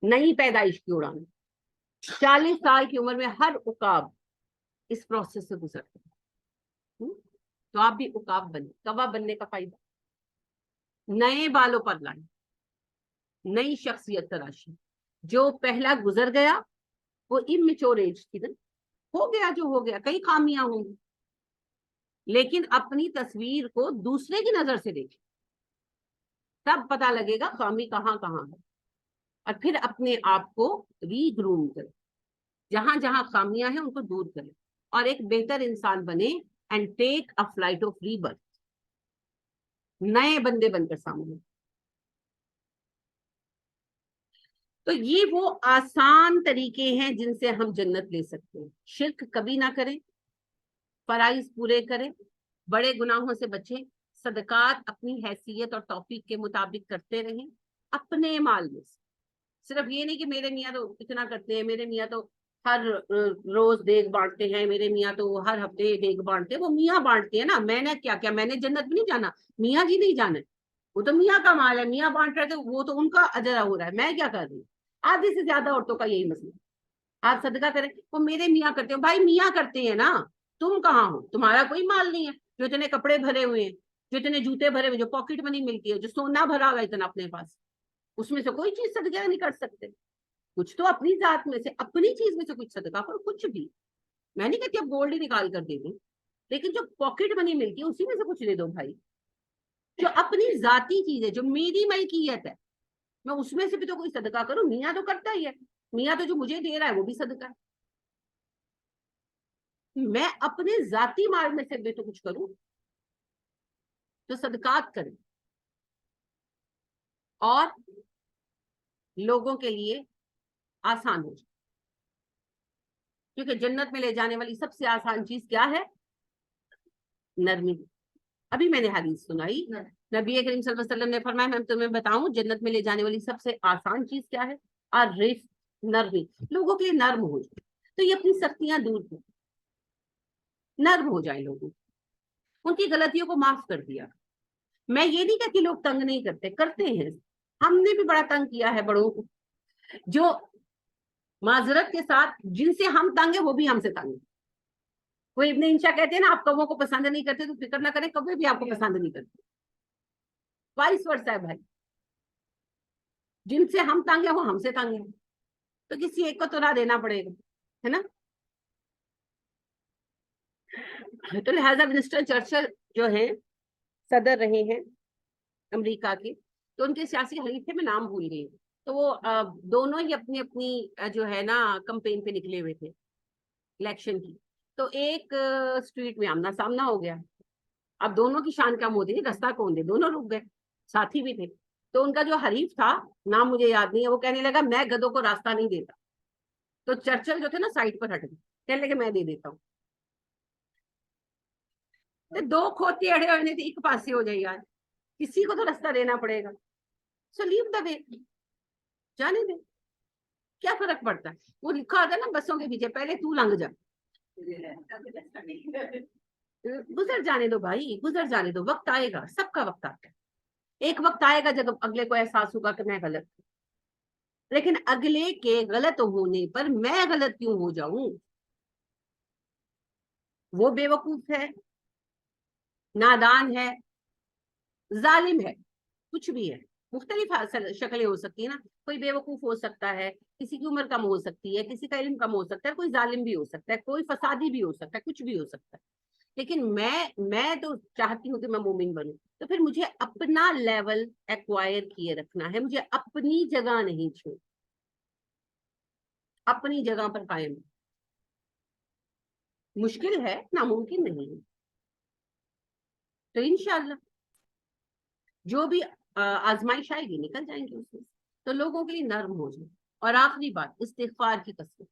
نئی پیدائش کی اڑان. 40 سال کی عمر میں ہر عقاب اس پروسیس سے گزرتے ہیں. تو آپ بھی عقاب بنے. کوا بننے کا فائدہ, نئے بالوں پر لائیں, نئی شخصیت تراشی. جو پہلا گزر گیا وہ امیچور ایج تھی نا, ہو گیا جو ہو گیا, کئی خامیاں ہوں گی, لیکن اپنی تصویر کو دوسرے کی نظر سے دیکھیں, تب پتا لگے گا خامی کہاں کہاں ہے, اور پھر اپنے آپ کو ری گروم کریں, جہاں جہاں خامیاں ہیں ان کو دور کریں, اور ایک بہتر انسان بنے, and take a flight of rebirth, نئے بندے بن کر سامنے. تو یہ وہ آسان طریقے ہیں جن سے ہم جنت لے سکتے ہیں. شرک کبھی نہ کریں, فرائض پورے کریں, بڑے گناہوں سے بچیں, صدقات اپنی حیثیت اور توفیق کے مطابق کرتے رہیں, اپنے مال میں سے. صرف یہ نہیں کہ میرے میاں تو اتنا کرتے ہیں, میرے میاں تو ہر روز دیگ بانٹتے ہیں, میرے میاں تو ہر ہفتے دیگ بانٹتے ہیں. وہ میاں بانٹتے ہیں نا, میں نے کیا میں نے جنت میں نہیں جانا, میاں جی نہیں جانا, وہ تو میاں کا مال ہے, میاں بانٹ رہے تھے, وہ تو ان کا اجرا ہو رہا ہے, میں کیا کر رہی ہوں. آدھی سے زیادہ عورتوں کا یہی مسئلہ. آپ صدقہ کریں, وہ میرے میاں کرتے ہیں. بھائی میاں کرتے ہیں نا, تم کہاں ہو, تمہارا کوئی مال نہیں ہے. جو اتنے کپڑے بھرے ہوئے ہیں, جو اتنے جوتے بھرے ہوئے, جو پاکٹ منی ملتی ہے, جو سونا بھرا ہوا ہے اتنا اپنے پاس, اس میں سے کوئی چیز صدقہ نہیں کر سکتے. کچھ تو اپنی ذات میں سے, اپنی چیز میں سے کچھ صدقہ کرو, کچھ بھی. میں نہیں کہتی اب گولڈ ہی نکال کر دے دیں, لیکن جو پاکٹ منی ملتی ہے اسی میں سے کچھ دے دو بھائی. جو اپنی ذاتی چیز ہے, جو میری ملکیت ہے, میں اس میں سے بھی تو کوئی صدقہ کروں. میاں تو کرتا ہی ہے, میاں تو جو مجھے دے رہا ہے وہ بھی صدقہ ہے. میں اپنے ذاتی مال میں سے بھی تو کچھ کروں. تو صدقات کریں, اور لوگوں کے لیے آسان ہو جائے. کیونکہ جنت میں لے جانے والی سب سے آسان چیز کیا ہے؟ نرمی. ابھی میں نے حدیث سنائی, نبی کریم صلی اللہ علیہ وسلم نے فرمایا, میں تمہیں بتاؤں جنت میں لے جانے والی سب سے آسان چیز کیا ہے؟ الرفق, نرمی. لوگوں کے لیے نرم ہو جائے, تو یہ اپنی سختیاں دور کریں, نرم ہو جائیں لوگوں, ان کی غلطیوں کو معاف کر دیا. میں یہ نہیں کہتی لوگ تنگ نہیں کرتے, کرتے ہیں. ہم نے بھی بڑا تنگ کیا ہے بڑوں کو, جو معذرت کے ساتھ جن سے ہم تنگ ہیں وہ بھی ہم سے تنگ ہیں. وہ ابن انشا کہتے ہیں نا, آپ کووں کو پسند نہیں کرتے تو فکر نہ کریں, کبھی بھی آپ کو پسند نہیں کرتے. وائس ورسا ہے بھائی, جن سے ہم تنگ ہیں وہ ہم سے تنگ ہیں, تو کسی ایک کو تو راہ دینا پڑے گا, ہے نا. تو لہٰذا ونسٹن چرچل جو ہیں صدر رہے ہیں امریکہ کے, تو ان کے سیاسی حلیف تھے, میں نام بھول گئی, تو وہ دونوں ہی اپنی اپنی جو ہے نا کمپین پہ نکلے ہوئے تھے الیکشن کی. تو ایک اسٹریٹ میں آمنا سامنا ہو گیا. اب دونوں کی شان کم ہوتی تھی, رستہ کون دے, دونوں رک گئے, ساتھی بھی تھے. تو ان کا جو حریف تھا, نام مجھے یاد نہیں ہے, وہ کہنے لگا میں گدوں کو راستہ نہیں دیتا. تو چرچل جو تھے نا سائڈ پر ہٹ گئے, کہنے لگے میں دے دیتا ہوں. دو کھوتے اڑے ہوئے تھے, ایک پاس ہو جائے یار, کسی کو تو راستہ دینا پڑے گا. سو لیو دا وے, جانے دے, کیا فرق پڑتا ہے. وہ لکھا ہوتا ہے نا بسوں کے پیچھے, پہلے تو لنگ جا, گزر جانے دو بھائی, گزر جانے دو. وقت آئے گا, سب کا وقت آتا ہے. ایک وقت آئے گا جب اگلے کو احساس ہوگا کہ میں غلط ہوں, لیکن اگلے کے غلط ہونے پر میں غلط کیوں ہو جاؤں؟ وہ بے وقوف ہے, نادان ہے, ظالم ہے, کچھ بھی ہے, مختلف شکلیں ہو سکتی ہیں نا, کوئی بیوقوف ہو سکتا ہے, کسی کی عمر کم ہو سکتی ہے, کسی کا علم کم ہو سکتا ہے, کوئی ظالم بھی ہو سکتا ہے, کوئی فسادی بھی ہو سکتا ہے, کچھ بھی ہو سکتا ہے, لیکن میں تو چاہتی ہوں کہ میں مومن بنوں, تو پھر مجھے اپنا لیول ایکوائر کیے رکھنا ہے, مجھے اپنی جگہ نہیں چھوڑ, اپنی جگہ پر قائم. مشکل ہے, ناممکن نہیں ہے, تو انشاءاللہ جو بھی آزمائش آئے گی نکل جائیں گے اس میں, تو لوگوں کے لیے نرم ہو جائے. اور آخری بات, استغفار کی قسم,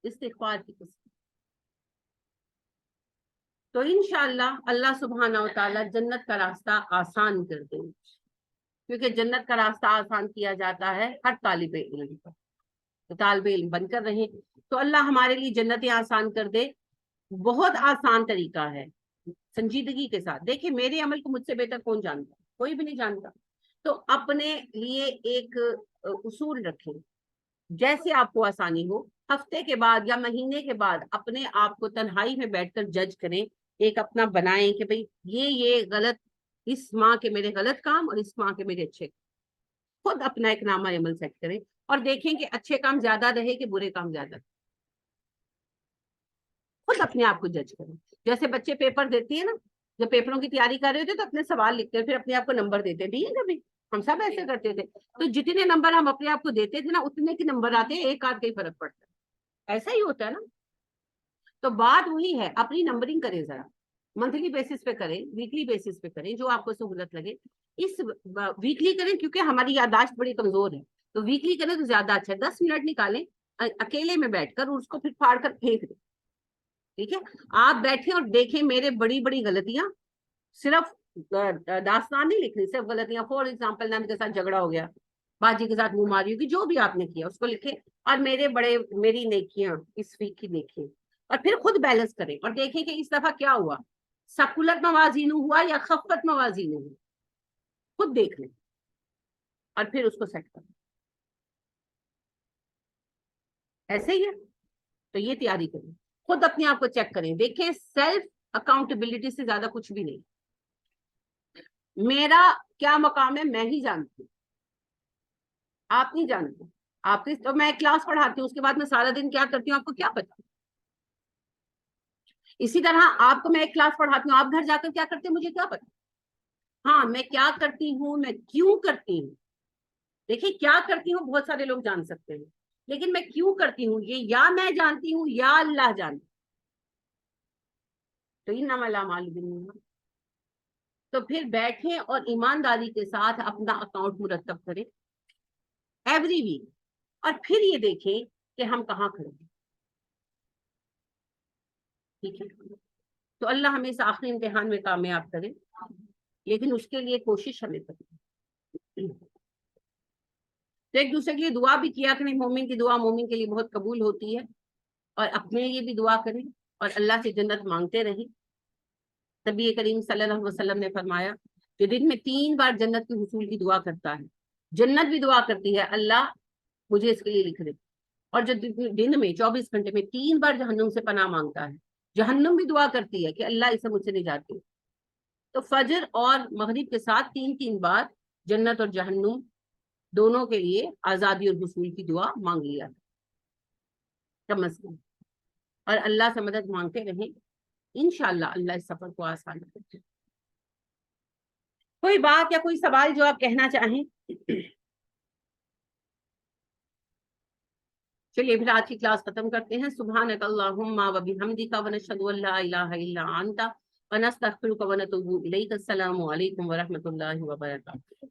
استغفار کی قسم. تو انشاءاللہ اللہ سبحانہ و تعالیٰ جنت کا راستہ آسان کر دیں, کیونکہ جنت کا راستہ آسان کیا جاتا ہے ہر طالب علم پر. تو طالب علم بن کر رہیں, تو اللہ ہمارے لیے جنتیں آسان کر دے. بہت آسان طریقہ ہے, سنجیدگی کے ساتھ دیکھیں, میرے عمل کو مجھ سے بہتر کون جانتا, کوئی بھی نہیں جانتا. تو اپنے لیے ایک اصول رکھیں, جیسے آپ کو آسانی ہو, ہفتے کے بعد یا مہینے کے بعد اپنے آپ کو تنہائی میں بیٹھ کر جج کریں, ایک اپنا بنائیں کہ بھئی یہ غلط, اس ماہ کے میرے غلط کام اور اس ماہ کے میرے اچھے. خود اپنا ایک نامہ عمل سیٹ کریں اور دیکھیں کہ اچھے کام زیادہ رہے کہ برے کام زیادہ. خود اپنے آپ کو جج کریں. جیسے بچے پیپر دیتی ہیں نا, جب پیپروں کی تیاری کر رہے ہوتے تو اپنے سوال لکھتے ہیں, پھر اپنے آپ کو نمبر دیتے بھی ہیں کبھی, ہم سب ایسے کرتے تھے. تو جتنے نمبر ہم اپنے آپ کو دیتے تھے نا, اتنے کے نمبر آتے ہیں, ایک آدھ کا ہی فرق پڑتا ہے. ایسا ہی ہوتا ہے نا. تو بات وہی ہے, اپنی نمبرنگ کریں ذرا, منتھلی بیسس پہ کریں, ویکلی بیسس پہ کریں, جو آپ کو سہولت لگے. اس ویکلی کریں کیونکہ ہماری یادداشت بڑی کمزور ہے, تو ویکلی کریں تو زیادہ اچھا ہے. 10 منٹ نکالیں اکیلے میں بیٹھ کر, اس کو پھر پھاڑ کر پھینک دیں. ٹھیک ہے, آپ بیٹھیں اور دیکھیں میرے بڑی بڑی غلطیاں, صرف داستان نہیں لکھنی, صرف غلطیاں. فور ایگزامپل, نام کے ساتھ جھگڑا ہو گیا, باجی کے ساتھ منہ ماری ہوگی, جو بھی آپ نے کیا اس کو لکھیں, اور میری نیکیاں, اس ویک کی نیکیاں, اور پھر خود بیلنس کریں اور دیکھیں کہ اس دفعہ کیا ہوا, ثقلت موازین ہوا یا خفت موازین ہوا, خود دیکھ لیں اور پھر اس کو سیٹ کریں. ایسے ہی ہے, تو یہ تیاری کریں, خود اپنے آپ کو چیک کریں, دیکھیں سیلف اکاؤنٹیبلٹی سے زیادہ کچھ بھی نہیں. میرا کیا مقام ہے میں ہی جانتی ہوں, آپ نہیں جانتے. آپ کی تو میں کلاس پڑھاتی ہوں, اس کے بعد میں سارا دن کیا کرتی ہوں آپ کو کیا پتا. اسی طرح آپ کو میں ایک کلاس پڑھاتی ہوں, آپ گھر جا کر کیا کرتے ہیں مجھے کیا پتا. ہاں, میں کیا کرتی ہوں, میں کیوں کرتی ہوں. دیکھیں کیا کرتی ہوں بہت سارے لوگ جان سکتے ہیں, لیکن میں کیوں کرتی ہوں یہ یا میں جانتی ہوں یا اللہ جانتی. تو انما الاعمال بالنیات. تو پھر بیٹھیں اور ایمانداری کے ساتھ اپنا اکاؤنٹ مرتب کریں ایوری ویک, اور پھر یہ دیکھیں کہ ہم کہاں کھڑے ہیں. ٹھیک ہے, تو اللہ ہمیں اس آخری امتحان میں کامیاب کرے, لیکن اس کے لیے کوشش ہمیں کریں. تو ایک دوسرے کے لیے دعا بھی کیا کریں, مومن کی دعا مومن کے لیے بہت قبول ہوتی ہے, اور اپنے لیے بھی دعا کریں اور اللہ سے جنت مانگتے رہیں. نبی کریم صلی اللہ علیہ وسلم نے فرمایا کہ دن میں 3 بار جنت کے حصول کی دعا کرتا ہے, جنت بھی دعا کرتی ہے اللہ مجھے اس کے لیے لکھ دے, اور جو دن میں 24 گھنٹے میں 3 بار جہنم سے پناہ مانگتا ہے, جہنم بھی دعا کرتی ہے کہ اللہ اسے مجھ سے نجات دے. تو فجر اور مغرب کے ساتھ 3 بار جنت اور جہنم دونوں کے لیے آزادی اور حصول کی دعا مانگ لیا کم از کم, اور اللہ سے مدد مانگتے رہیں. انشاءاللہ اللہ اس سفر کو آسان کرے. کوئی بات یا کوئی سوال جو آپ کہنا چاہیں؟ چلیے پھر آج کی کلاس ختم کرتے ہیں. سبحانک اللہم و بحمدک ونشہد ان لا الہ الا انت ونستغفرک ونتوب الیک. السلام علیکم ورحمۃ اللہ وبرکاتہ.